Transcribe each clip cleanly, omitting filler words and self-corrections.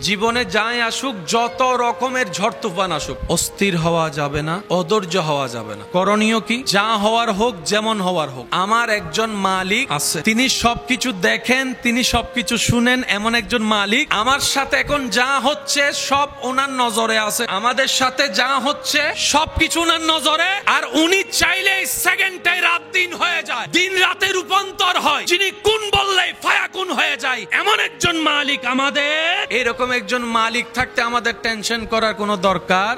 জীবনে যাই আসুক, যত রকমের ঝড় তুফান আসুক, অস্থির হওয়া যাবে না, অধৈর্য হওয়া যাবে না। করণীয় কি? যা হওয়ার হোক, যেমন হওয়ার হোক, আমার একজন মালিক আছে, তিনি সবকিছু দেখেন, তিনি সবকিছু শুনেন। এমন একজন মালিক আমার সাথে এখন যা হচ্ছে সব ওনার নজরে আছে। আমাদের সাথে যা হচ্ছে সবকিছু ওনার নজরে, আর উনি চাইলে সেকেন্ডটাই রাত দিন হয়ে যায়, দিন রাতে রূপান্তর হয়। যিনি কোন বললেই ফায়াকুন হয়ে যায়, এমন একজন মালিক আমাদের। এরকম একজন মালিক থাকতে আমাদের টেনশন করার কোনো দরকার।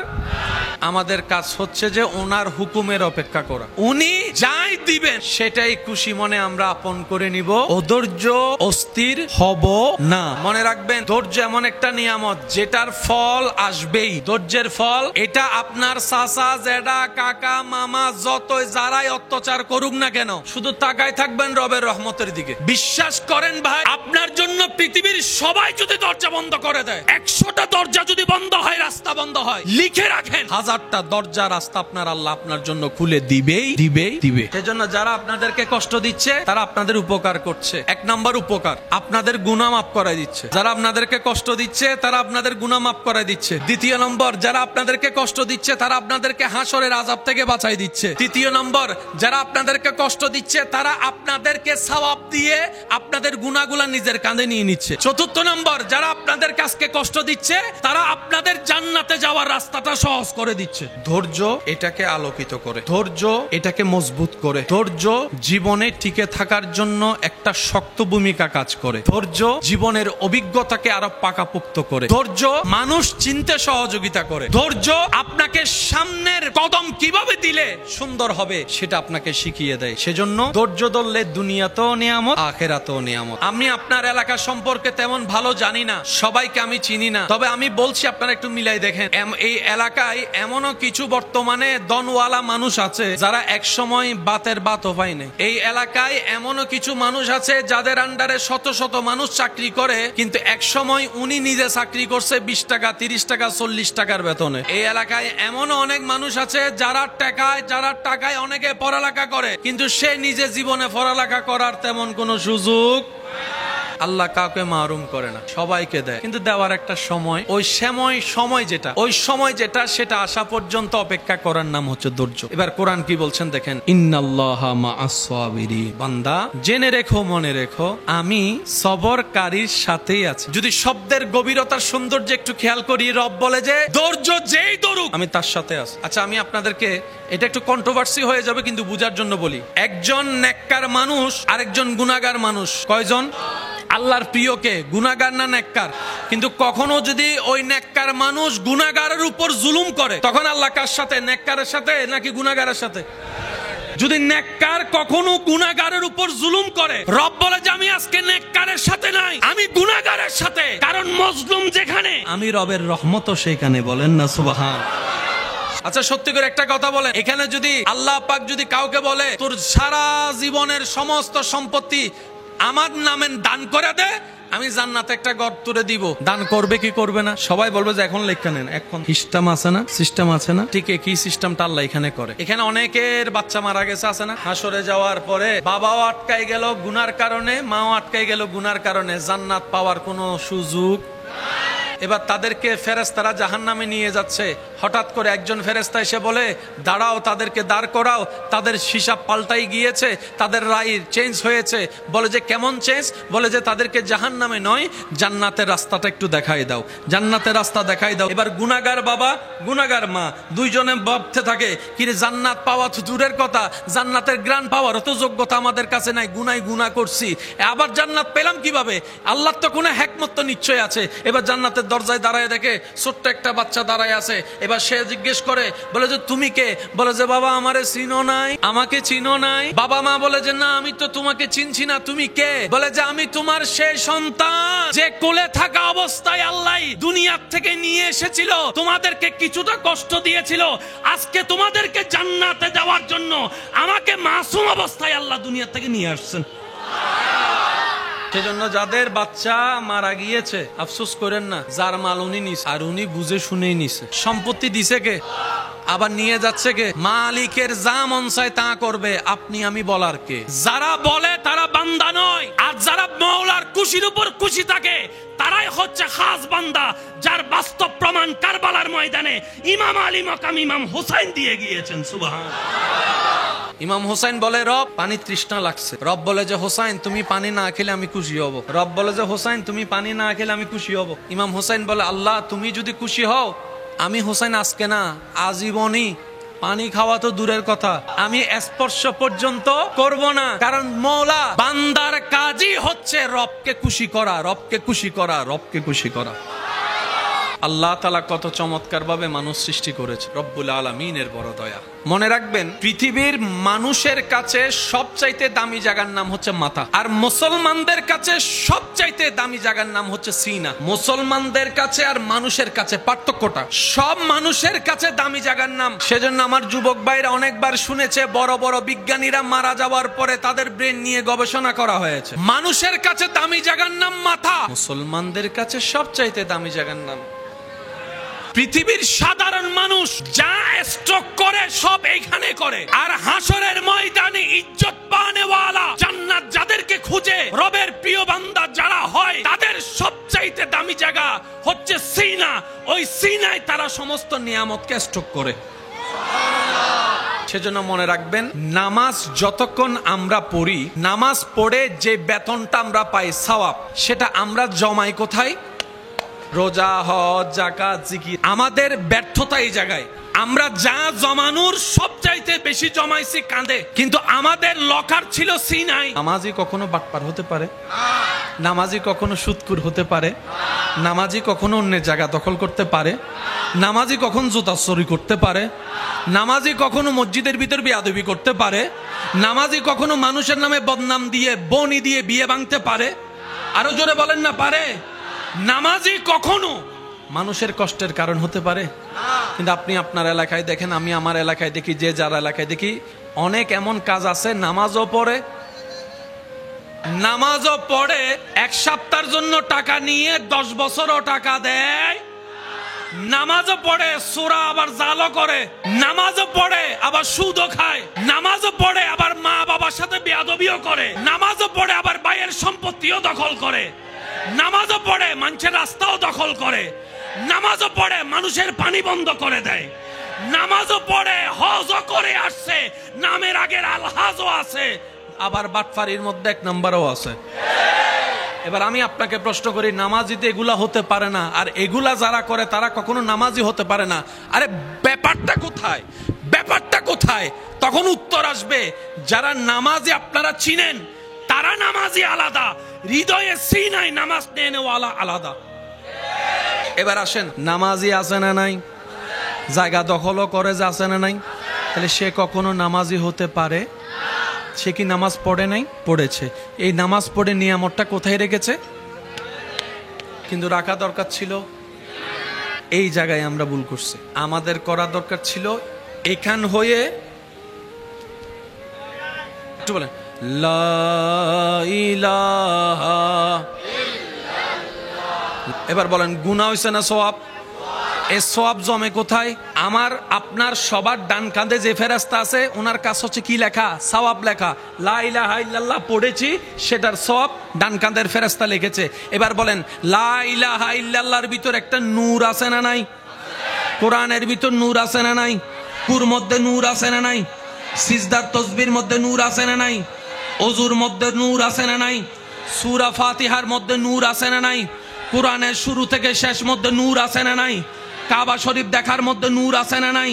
আমাদের কাজ হচ্ছে যে ওনার হুকুমের অপেক্ষা করা। উনি যাই দিবেন সেটাই খুশি মনে আমরা আপন করে নিব। অধৈর্য, অস্থির হব না। মনে রাখবেন, ধৈর্য এমন একটা নিয়ামত যেটার ফল আসবেই। ধৈর্যের ফল এটা আপনার চাচা, জেঠা, কাকা, মামা যতই যারাই অত্যাচার করুক না কেন, শুধু তাকায় থাকবেন রবের রহমতের দিকে। বিশ্বাস করেন ভাই, আপনার জন্য পৃথিবীর সবাই যদি দরজা বন্ধ করে দেয়, 100টা দরজা যদি বন্ধ হয়, রাস্তা বন্ধ হয়, লিখে রাখেন 1000টা দরজা রাস্তা আপনার আল্লাহ আপনার জন্য খুলে দিবেই দিবেই দিবে। সেজন্য যারা আপনাদেরকে কষ্ট দিচ্ছে তারা আপনাদের উপকার করছে। 1 নাম্বার উপকার, আপনাদের গুনাহ মাফ করায় দিচ্ছে। যারা আপনাদেরকে কষ্ট দিচ্ছে তারা আপনাদের গুনাহ মাফ করায় দিচ্ছে। 2 নম্বর, যারা আপনাদেরকে কষ্ট দিচ্ছে তারা আপনাদেরকে হাসরের আযাব থেকে বাঁচাই দিচ্ছে। 3 নম্বর, যারা আপনাদেরকে কষ্ট দিচ্ছে তারা আপনাদেরকে সওয়াব দিয়ে আপনাদের গুনাহগুলো নিজের কাঁধে নিয়ে নিচ্ছে। 4 নম্বর, যারা আপনাদের কাছে কষ্ট দিচ্ছে তারা আপনাদের জান্নাতে যাওয়ার রাস্তাটা সহজ করে দিচ্ছে। ধৈর্য এটাকে আলোকিত করে, ধৈর্য এটাকে মজবুত করে, ধৈর্য জীবনে টিকে থাকার জন্য একটা শক্ত ভূমিকা কাজ করে, ধৈর্য জীবনের অভিজ্ঞতাকে আরো পাকাপোক্ত করে, ধৈর্য মানুষ চিনতে সহযোগিতা করে, ধৈর্য আপনাকে সামনের কদম কিভাবে দিলে সুন্দর হবে সেটা আপনাকে শিখিয়ে দেয়। সেজন্য ধৈর্য ধরলে দুনিয়াতেও নিয়ামত, আখিরাতেও নিয়ামত। আমি আপনার এলাকা সম্পর্কে তেমন ভালো জানি না, সবাইকে আমি চিনি না, তবে আমি বলছি আপনারা একটু মিলাই দেখেন। এই এলাকায় এমনও কিছু বর্তমানে দনওয়ালা মানুষ আছে যারা একসময় বাতের বাতও পায়নি। এই এলাকায় এমনও কিছু মানুষ আছে যাদের আন্ডারে শত শত মানুষ চাকরি করে, কিন্তু একসময় উনি নিজে চাকরি করছে 20 টাকা, 30 টাকা, 40 টাকার বেতনে। এই এলাকায় এমনও অনেক মানুষ আছে যারা টাকায় অনেকে পড়ালেখা করে, কিন্তু সে নিজে জীবনে পড়ালেখা করার তেমন কোনো সুযোগ আল্লাহ কাউকে মাহরুম করে না, সবাইকে দেয়। কিন্তু দেওয়ার একটা সময়, ওই সময় যেটা সেটা আসা পর্যন্ত অপেক্ষা করার নাম হচ্ছে ধৈর্য। এবার কোরআন কি বলছেন দেখেন, ইন্নাল্লাহা মা'আস সাবিরিন। বান্দা জেনে রেখো, মনে রেখো, আমি সবরকারীর সাথেই আছি। যদি শব্দের গভীরতার সৌন্দর্য একটু খেয়াল করি, রব বলে যে ধৈর্য যেই ধরুক আমি তার সাথে আছি। আচ্ছা, আমি আপনাদেরকে, এটা একটু কন্ট্রোভার্সি হয়ে যাবে কিন্তু বুঝার জন্য বলি। একজন নেককার মানুষ আরেকজন গুনাহগার মানুষ, কয়জন? আল্লাহর প্রিয়কে গুনাহগার না নেককার? কিন্তু কখনো যদি ওই নেককার মানুষ গুনাহগারের উপর জুলুম করে, তখন আল্লাহ কার সাথে? নেককারের সাথে নাকি গুনাহগারের সাথে? যদি নেককার কখনো গুনাহগারের উপর জুলুম করে, রব বলে যে আমি আজকে নেককারের সাথে নাই, আমি গুনাহগারের সাথে। কারণ মজলুম যেখানে, আমি রবের রহমতও সেখানে। বলেন না সুবহান। আচ্ছা, সত্যি করে একটা কথা বলেন, এখানে যদি আল্লাহ পাক যদি কাউকে বলে তোর সারা জীবনের সমস্ত সম্পত্তি আমার নামে দান করে দে, আমি জান্নাতে একটা ঘর তুলে দিব, দান করবে কি করবে না? সবাই বলবে যে এখন লেখা নেন, এখন সিস্টেম আছে না, সিস্টেম আছে না। ঠিক কি সিস্টেমটা আল্লাহ এখানে করে। এখানে অনেকের বাচ্চা মারা গেছে, আছে না? হাসরে যাওয়ার পরে বাবাও আটকাই গেল গুনার কারণে, মাও আটকাই গেল গুনার কারণে, জান্নাত পাওয়ার কোনো সুযোগ। এবার তাদেরকে ফেরেশতারা জাহান্নামে নিয়ে যাচ্ছে। হঠাৎ করে একজন ফেরেশতা এসে বলে দাঁড়াও, তাদেরকে দাঁড় করাও। তাদের হিসাব পাল্টাই গিয়েছে, তাদের রায় চেঞ্জ হয়েছে। বলে যে কেমন চেঞ্জ? বলে যে তাদেরকে জাহান্নামে নয়, জান্নাতের রাস্তাটা একটু দেখাই দাও, জান্নাতের রাস্তা দেখাই দাও। এবার গুনাহগার বাবা, গুনাহগার মা দুইজনে ভাবতে থাকে, কিরে জান্নাত পাওয়া তো দূরের কথা, জান্নাতের গ্রান পাওয়ার তো যোগ্যতা আমাদের কাছে নাই, গুনাহ করছি, আবার জান্নাত পেলাম কিভাবে? আল্লাহর তো কোনো হিকমত তো নিশ্চয় আছে। এবার জান্নাতের দরজায় দাঁড়ায় দেখে ছোট্ট একটা বাচ্চা দাঁড়ায় আছে। এবার সে জিজ্ঞেস করে, বলে যে তুমি কে? বলে যে বাবা আমারে চিনো নাই, আমাকে চিনো নাই। বাবা মা বলে যে না, আমি তো তোমাকে চিনছি না, তুমি কে? বলে যে আমি তোমার সেই সন্তান যে কোলে থাকা অবস্থায় আল্লাহ দুনিয়ার থেকে নিয়ে এসেছিল, তোমাদেরকে কিছুটা কষ্ট দিয়েছিল, আজকে তোমাদেরকে জান্নাতে যাওয়ার জন্য আমাকে মাসুম অবস্থায় আল্লাহ দুনিয়া থেকে নিয়ে আসছেন। সেজন্য যাদের বাচ্চা মারা গিয়েছে আফসোস করেন না, যার মাল উনি নিছে, আর উনি বুঝে শুনেই নিছে। সম্পত্তি দিছে কে? আবার নিয়ে যাচ্ছে কে? মালিকের যা মন চায় তা করবে, আপনি আমি বলার কে? যারা বলে তারা বান্দা নয়, আর যারা মওলার খুশির উপর খুশি থাকে তারাই হচ্ছে খাস বান্দা, যার বাস্তব প্রমাণ কারবালার ময়দানে ইমাম আলী মাকাম ইমাম হোসেন দিয়ে গিয়েছেন। সুবহানাল্লাহ। ইমাম হোসেন বলে, রব পানি তৃষ্ণা লাগছে। রব বলে যে হোসেন তুমি পানি না খেলে আমি খুশি হব। রব বলে যে হোসেন তুমি পানি না খেলে আমি খুশি হব। ইমাম হোসেন বলে, আল্লাহ তুমি যদি খুশি হও, আমি হোসেন আজকে না আজীবনই পানি খাওয়া তো দূরের কথা, আমি স্পর্শ পর্যন্ত করব না। কারণ মওলা বান্দার কাজই হচ্ছে রবকে খুশি করা, রবকে খুশি করা, রবকে খুশি করা। আল্লাহ তাআলা কত চমৎকার ভাবে মানুষ সৃষ্টি করেছে, রব্বুল আলামিনের বড় দয়া। মনে রাখবেন, পৃথিবীর মানুষের কাছে সবচাইতে দামি জায়গার নাম হচ্ছে মাথা, আর মুসলমানদের কাছে সবচাইতে দামি জায়গার নাম হচ্ছে সিনা। মুসলমানদের কাছে আর মানুষের কাছে পার্থক্যটা, সব মানুষের কাছে দামি জায়গার নাম। সেজন্য আমার যুবক ভাইরা অনেকবার শুনেছে বড় বড় বিজ্ঞানীরা মারা যাওয়ার পরে তাদের ব্রেন নিয়ে গবেষণা করা হয়েছে। মানুষের কাছে দামি জায়গার নাম মাথা, মুসলমানদের কাছে সবচাইতে দামি জায়গার নাম। পৃথিবীর সাধারণ মানুষ যা স্ট্রোক করে সব এইখানে করে, আর হাসরের ময়দানে ইজ্জত পানেওয়ালা জান্নাত যাদেরকে খুঁজে রবের প্রিয় বান্দা যারা হয়, তাদের সবচাইতে দামি জায়গা হচ্ছে সিনা। ওই সিনায় তারা সমস্ত নিয়ামতকে স্ট্রোক করে। সেজন্য মনে রাখবেন, নামাজ যতক্ষণ আমরা পড়ি, নামাজ পড়ে যে বেতনটা আমরা পাই সওয়াব, সেটা আমরা জমাই কোথায়? রোজা, হজ, যাকাত, জিকির। আমাদের ব্যর্থতা এই জায়গায়, আমরা যা জমানোর সবচাইতে বেশি জমাইছি কাঁদে, কিন্তু আমাদের লকার ছিল সিনাই। নামাজি কখনো বাটপার হতে পারে, নামাজি কখনো সুদখোর হতে পারে, নামাজি কখনো অন্যের জায়গা দখল করতে পারে, নামাজি কখনো জুতা চুরি করতে পারে, নামাজি কখনো মসজিদের ভিতর বেয়াদবি করতে পারে, নামাজি কখনো মানুষের নামে বদনাম দিয়ে বনি দিয়ে বিয়ে ভাঙতে পারে। আরো জোরে বলেন না পারে? নামাজি কখনো মানুষের কষ্টের কারণ হতে পারে। কিন্তু আপনি আপনার এলাকায় দেখেন, আমি আমার এলাকায় দেখি, যে যার এলাকায় দেখি, অনেক এমন কাজ আছে নামাজও পড়ে এক সপ্তাহের জন্য টাকা নিয়ে 10 বছরও টাকা দেয়, নামাজও পড়ে সূরা আবার জালও করে, নামাজও পড়ে আবার সুদও খায়, নামাজও পড়ে আবার মা বাবার সাথে বেয়াদবিও করে, নামাজও পড়ে আবার ভাইয়ের সম্পত্তিও দখল করে, নামাজও পড়ে মানুষের রাস্তাও দখল করে, নামাজও পড়ে মানুষের পানি বন্ধ করে দেয়, নামাজও পড়ে হজও করে আসছে, নামের আগের আলহাজও আছে, আবার বাটফারির মধ্যে 1 নম্বরও আছে। এবার আমি আপনাকে প্রশ্ন করি, নামাজিতে এগুলা হতে পারে না, আর এগুলা যারা করে তারা কখনো নামাজি হতে পারে না। আরে ব্যাপারটা কোথায়? ব্যাপারটা কোথায়? তখন উত্তর আসবে, যারা নামাজি আপনারা চিনেন তারা নামাজি আলাদা, হৃদয়ে সিনায় নামাজ নেওয়ালা আলাদা। এবার আসেন, নামাজি আছে না নাই? জায়গা দখলও করে যে আছে না নাই? তাহলে সে কখনো নামাজি হতে পারে? সে কি নামাজ পড়ে নাই? পড়েছে। এই নামাজ পড়ে নিয়ামতটা কোথায় রেখেছে? কিন্তু রাখা দরকার ছিল এই জায়গায়, আমরা ভুল করছি। আমাদের করা দরকার ছিল এখান হয়ে, একটু বলেন লা ইলাহা ইল্লাল্লাহ। এবার বলেন, গুনাহ হইছে না সওয়াব? এই সওয়াব জমে কোথায়? আমার আপনার সবার ডান কাঁধে যে ফেরেশতা আছে, ওনার কাছে হচ্ছে কি লেখা? সওয়াব লেখা। লা ইলাহা ইল্লাল্লাহ পড়েছি, সেটার সওয়াব ডান কাঁধের ফেরেশতা লিখেছে। এবার বলেন, লা ইলাহা ইল্লাল্লাহর ভিতর একটা নূর আছে না নাই? কোরআনের ভিতর নূর আছে না নাই? কুর মধ্যে নূর আছে না নাই? সিজদার তসবির মধ্যে নূর আছে না নাই? ওযুর মধ্যে নূর আছে না নাই? সূরা ফাতিহার মধ্যে নূর আছে না নাই? কোরআনের শুরু থেকে শেষ মধ্যে নূর আছে না নাই? কাবা শরীফ দেখার মধ্যে নূর আছে না নাই?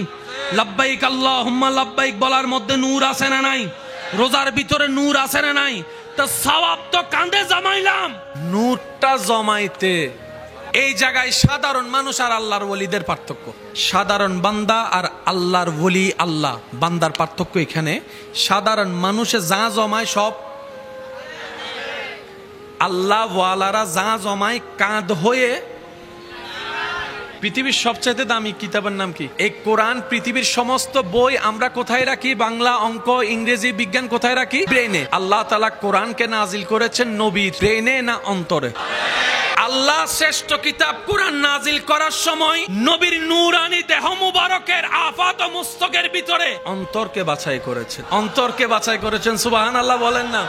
লাব্বাইক আল্লাহুম্মা লাব্বাইক বলার মধ্যে নূর আছে না নাই? রোজার ভিতরে নূর আছে না নাই? তো সওয়াব তো কাঁধে জমাইলাম, নূরটা জমাইতে। এই জায়গায় সাধারণ মানুষ আর আল্লাহর ওলিদের পার্থক্য। সাধারণ বান্দা আর আল্লাহর ওলি, আল্লাহ বান্দার পার্থক্য এখানে। সাধারণ মানুষে যা জমায় সব আল্লাহ ওয়ালারা যা জমায় কাঁধ হয়ে। পৃথিবীর সবচেয়ে দামি কিতাবের নাম কি? এই কোরআন। পৃথিবীর সমস্ত বই আমরা কোথায় রাখি? বাংলা, অঙ্ক, ইংরেজি, বিজ্ঞান কোথায় রাখি? ব্রেনে। আল্লাহ তাআলা কোরআনকে নাজিল করেছেন নবীর ব্রেনে না অন্তরে? আল্লাহ শ্রেষ্ঠ কিতাব কুরআন নাজিল করার সময় নবীর নূরানী দেহ মুবারকের আফাত ও মুস্তকের ভিতরে অন্তরকে বাছাই করেছেন, অন্তরকে বাছাই করেছেন। সুবহানাল্লাহ বলেন না?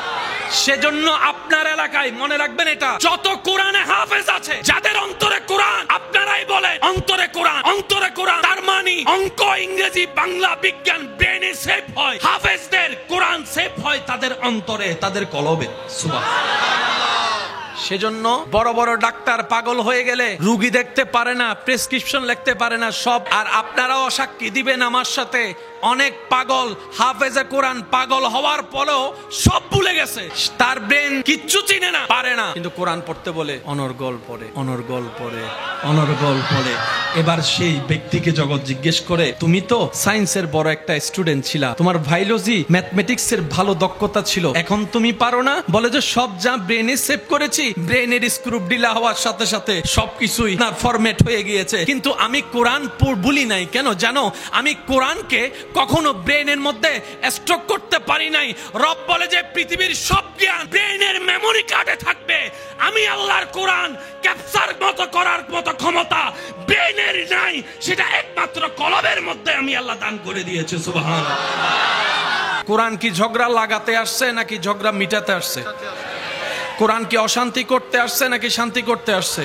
সেজন্য আপনার এলাকায় মনে রাখবেন, এটা যত কোরআনে হাফেজ আছে, যাদের অন্তরে কোরআন, আপনারাই বলেন অন্তরে কোরআন, অন্তরে কোরআন। তার মানে অঙ্ক, ইংরেজি, বাংলা, বিজ্ঞান ব্রেনে সেভ হয়। হাফেজদের কোরআন সেভ হয় তাদের অন্তরে, তাদের কলবে। সুবহানাল্লাহ। সেজন্য বড় বড় ডাক্তার পাগল হয়ে গেলে রোগী দেখতে পারে না, প্রেসক্রিপশন লিখতে পারে না সব। আর আপনারাও সাক্ষী দিবেন আমার সাথে, অনেক পাগল হাফেজে কোরআন পাগল হওয়ার পরেও সব ভুলে গেছে, তার ব্রেন কিচ্ছু চিনে না, পারে না, কিন্তু কোরআন পড়তে বলে অনর্গল পড়ে, অনর্গল পড়ে, অনর্গল পড়ে। এবার সেই ব্যক্তিকে জগৎ জিজ্ঞেস করে, তুমি তো সায়েন্সের বড় একটা স্টুডেন্ট ছিলা, তোমার বায়োলজি ম্যাথমেটিক্স এর ভালো দক্ষতা ছিল, এখন তুমি পারো না? বলে যে সব যা ব্রেনে সেভ করেছি, ব্রেনের স্ক্রু ঢিলা হওয়ার সাথে সাথে সবকিছুই না ফরম্যাট হয়ে গিয়েছে, কিন্তু আমি কোরআন ভুলি নাই। কেন জানো? আমি কোরআনকে কখনো ব্রেনের মধ্যে স্টক করতে পারি নাই। রব বলে যে পৃথিবীর সব জ্ঞান ব্রেনের মেমরি কার্ডে থাকবে, আমি আল্লাহর কোরআন ক্যাপচার করার মতো ক্ষমতা ব্রেনের নাই, সেটা একমাত্র কলবের মধ্যে আমি আল্লাহ দান করে দিয়েছি। সুবহানাল্লাহ। কোরআন কি ঝগড়া লাগাতে আসছে নাকি ঝগড়া মিটাতে আসছে? কোরআন কি অশান্তি করতে আসছে নাকি শান্তি করতে আসছে?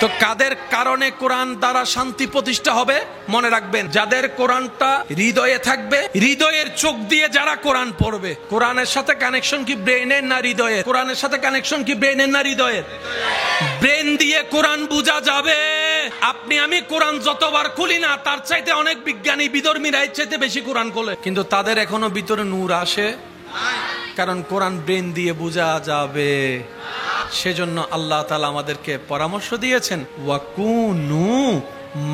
তো কাদের কারণে কোরআন দ্বারা শান্তি প্রতিষ্ঠা হবে? মনে রাখবেন, যাদের কোরআনটা হৃদয়ে থাকবে, হৃদয়ের চোখ দিয়ে যারা কোরআন পড়বে। কোরআনের সাথে কানেকশন কি ব্রেনের না হৃদয়ের? কোরআনের সাথে কানেকশন কি ব্রেনের না হৃদয়ের? ব্রেন দিয়ে কোরআন বোঝা যাবে। আপনি আমি কোরআন যতবার খুলি না, তার চাইতে অনেক বিজ্ঞানী বিধর্মীরা এর চাইতে বেশি কোরআন খোলে, কিন্তু তাদের এখনো ভিতরে নূর আসে, কারণ কোরআন ব্রেন দিয়ে বোঝা যাবে। সেজন্য আল্লাহ তাআলা আমাদেরকে পরামর্শ দিয়েছেন, ওয়াকুনু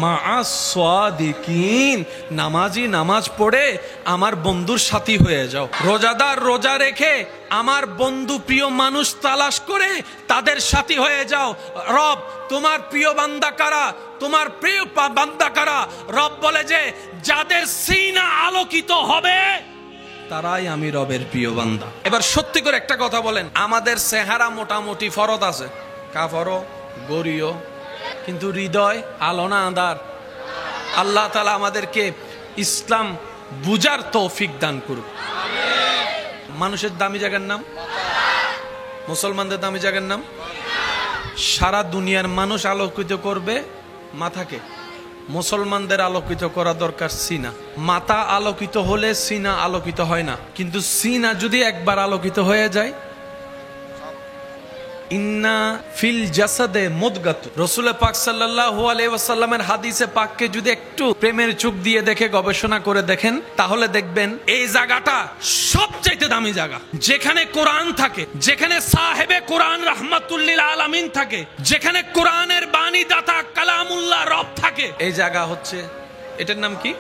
মা'আস সাদিকিন, নামাজি নামাজ পড়ে আমার বন্ধুর সাথী হয়ে যাও, রোজাদার রোজা রেখে আমার বন্ধু প্রিয় মানুষ তালাশ করে তাদের সাথী হয়ে যাও। রব তোমার প্রিয় বান্দা কারা? তোমার প্রিয় বান্দা কারা? রব বলে যে যাদের সিনা আলোকিত হবে তারাই আমি রবের প্রিয় বান্দা। এবার সত্যি করে একটা কথা বলেন, আমাদের চেহারা মোটামুটি ফরদ আছে, কাফরও গরিও, কিন্তু হৃদয় আলো না আঁধার? আল্লাহ তাআলা আমাদেরকে ইসলাম বুঝার তৌফিক দান করুক। মানুষের দামি জায়গার নাম, মুসলমানদের দামি জায়গার নাম। সারা দুনিয়ার মানুষ আলোকিত করবে মাথাকে, মুসলমানদের আলোকিত করা দরকার সিনা। মাথা আলোকিত হলে সিনা আলোকিত হয় না, কিন্তু সিনা যদি একবার আলোকিত হয়ে যায়, ইন্না ফিল জাসাদে মুদগাত, রাসূল পাক সাল্লাল্লাহু আলাইহি ওয়াসাল্লামের হাদিসে পাককে যদি একটু প্রেমের চোখ দিয়ে দেখে গবেষণা করে দেখেন, তাহলে দেখবেন এই জায়গাটা সবচেয়ে দামি জায়গা। যেখানে কোরআন থাকে, যেখানে সাহেবে কোরআন রাহমাতুল লিল আলামিন থাকে, যেখানে কোরআনের বাণী দাতা কালামুল্লাহ রব থাকে, এই জায়গা হচ্ছে, এটার নাম কি?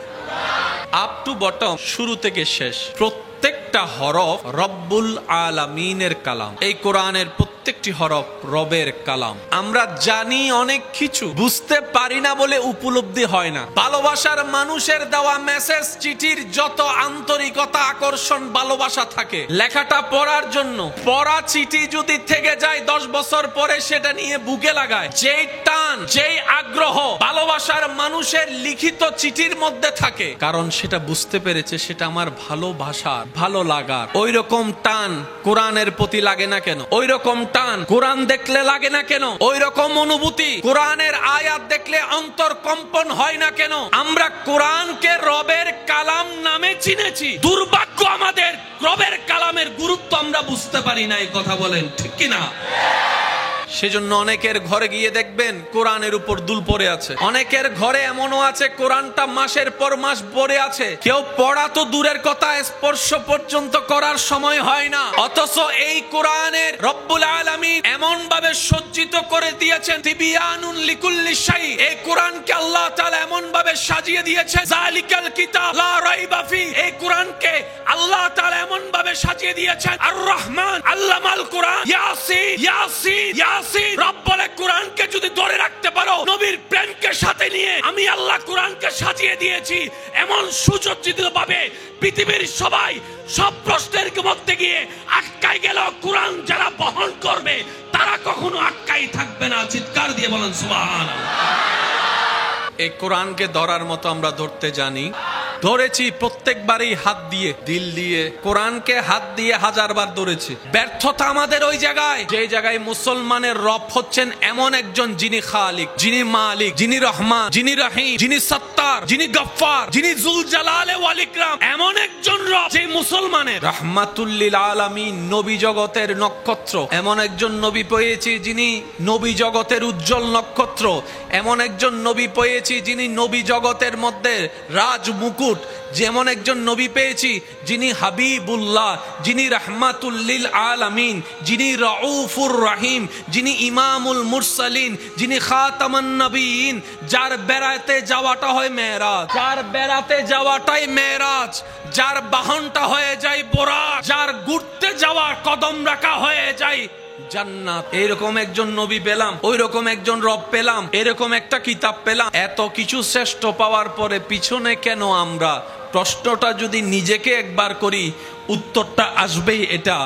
আপ টু বটম, শুরু থেকে শেষ প্রত্যেকটা হরফ রব্বুল আলামিনের কালাম। এই কোরআনের প্রত্যেকটি হরফ রবের কালাম। আমরা জানি অনেক কিছু, বুঝতে পারি না বলে উপলব্ধি হয় না। ভালোবাসার মানুষের দেওয়া মেসেজ চিঠির যত আন্তরিকতা, আকর্ষণ, ভালোবাসা থাকে, লেখাটা পড়ার জন্য, পড়া চিঠি যদি থেকে যায় 10 বছর পরে সেটা নিয়ে বুকে লাগায়, যেই টান, যেই আগ্রহ ভালোবাসার মানুষের লিখিত চিঠির মধ্যে থাকে, কারণ সেটা বুঝতে পেরেছে সেটা আমার ভালোবাসা, ভালো লাগার। ওই রকম টান কোরআনের প্রতি লাগে না কেন? ওই রকম টান কোরআন দেখলে লাগে না কেন? ওই রকম অনুভূতি কোরআনের আয়াত দেখলে অন্তর কম্পন হয় না কেন? আমরা কোরআনকে রবের কালাম নামে চিনেছি, দুর্ভাগ্য আমাদের রবের কালামের গুরুত্ব আমরা বুঝতে পারি না। এই কথা বলেন ঠিক কিনা? সেজন্য অনেকের ঘরে গিয়ে দেখবেন কোরআনের উপর দুল পড়ে আছে। অনেকের ঘরে এমনও আছে কোরআনটা মাসের পর মাস পড়ে আছে, কেউ পড়া তো দূরের কথা, স্পর্শ পর্যন্ত করার সময় হয় না। অথচ এই কোরআনের রব্বুল আলামিন এমন ভাবে সজ্জিত করে দিয়েছেন, তিবিয়ানুন লিকুল্লি শাই। এই কোরআনকে আল্লাহ তাআলা এমন ভাবে সাজিয়ে দিয়েছেন, যালিকাল কিতাব লা রাইবা ফি। এই কোরআনকে আল্লাহ তাআলা এমন ভাবে সাজিয়ে দিয়েছেন, আর রহমান আল্লামাল কোরআন, ইয়াসিন ইয়াসিন ইয়াসিন, রব বলে কোরআনকে যদি ধরে রাখতে পারো, নবীর প্রেমকে সাথে নিয়ে আমি আল্লাহ কোরআনকে সাজিয়ে দিয়েছি এমন সুসজ্জিত ভাবে পৃথিবীর সবাই সব প্রশ্নের মধ্যে গিয়ে আটকাই গেল, কোরআন যারা বহন করবে তারা কখনো আটকাই থাকবে না। চিৎকার দিয়ে বলেন সুবহানাল্লাহ। এই কোরআনকে ধরার মতো আমরা ধরতে জানি, ধরেছি প্রত্যেকবারই হাত দিয়ে, দিল দিয়ে। কোরআনকে হাত দিয়ে 1000 বার ধরেছি। ব্যর্থতা আমাদের ওই জায়গায়, যে জায়গায় মুসলমানের রব হচ্ছেন এমন একজন যিনি খালিক, যিনি মালিক, যিনি রহমান, যিনি রহিম, যিনি সত্তার, যিনি গফফার, যিনি যুল জালালে ওয়াল ইকরাম, এমন একজন রব যে মুসলমানের রাহমাতুল লিল আলামিন, নবী জগতের নক্ষত্র। এমন একজন নবী পেয়েছি যিনি নবী জগতের উজ্জ্বল নক্ষত্র। এমন একজন নবী পেয়েছি যিনি নবী জগতের মধ্যে রাজ মুকুট। যেমন একজন নবী পেয়েছি যিনি হাবিবুল্লাহ, যিনি রাহমাতুল লিল আলামিন, যিনি রাউফুর রহিম, যিনি ইমামুল মুরসালিন, যিনি খাতামান নবীন, যার বেড়াতে যাওয়াটা হয় মেরাজ, যার বেড়াতে যাওয়াটাই মেরাজ, যার বাহনটা হয়ে যায় বোরাক, যার ঘুরতে যাওয়া কদম রাখা হয়ে যায় জান্নাত। এরকম একজন নবী পেলাম, ওই রকম একজন রব পেলাম, এরকম একটা কিতাব পেলাম। এত কিছু শ্রেষ্ঠ পাওয়ার পরে পিছনে কেন আমরা? প্রশ্নটা যদি নিজেকে একবার করি, উত্তরটা আসবেই এটা,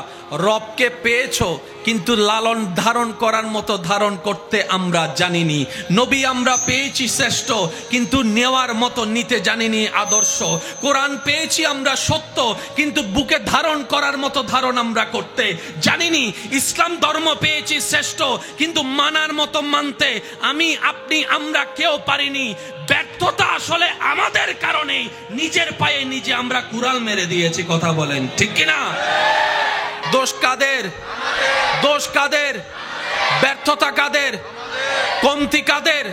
রবকে পেয়েছো কিন্তু লালন ধারণ করার মতো ধারণ করতে আমরা জানিনি। নবী আমরা পেয়েছি শ্রেষ্ঠ, কিন্তু নেওয়ার মতো নিতে জানিনি আদর্শ। কোরআন পেয়েছি আমরা সত্য, কিন্তু বুকে ধারণ করার মতো ধারণ আমরা করতে জানিনি। ইসলাম ধর্ম পেয়েছি শ্রেষ্ঠ, কিন্তু মানার মতো মানতে আমি, আপনি, আমরা কেউ পারিনি। ব্যর্থতা আসলে আমাদের কারণে, নিজের পায়ে নিজে আমরা কুড়াল মেরে দিয়েছি। কথা বলেন ঠিক কিনা? দোষ কাদের? দোষ কাদের? ব্যর্থতা কাদের? কমতি কাদের?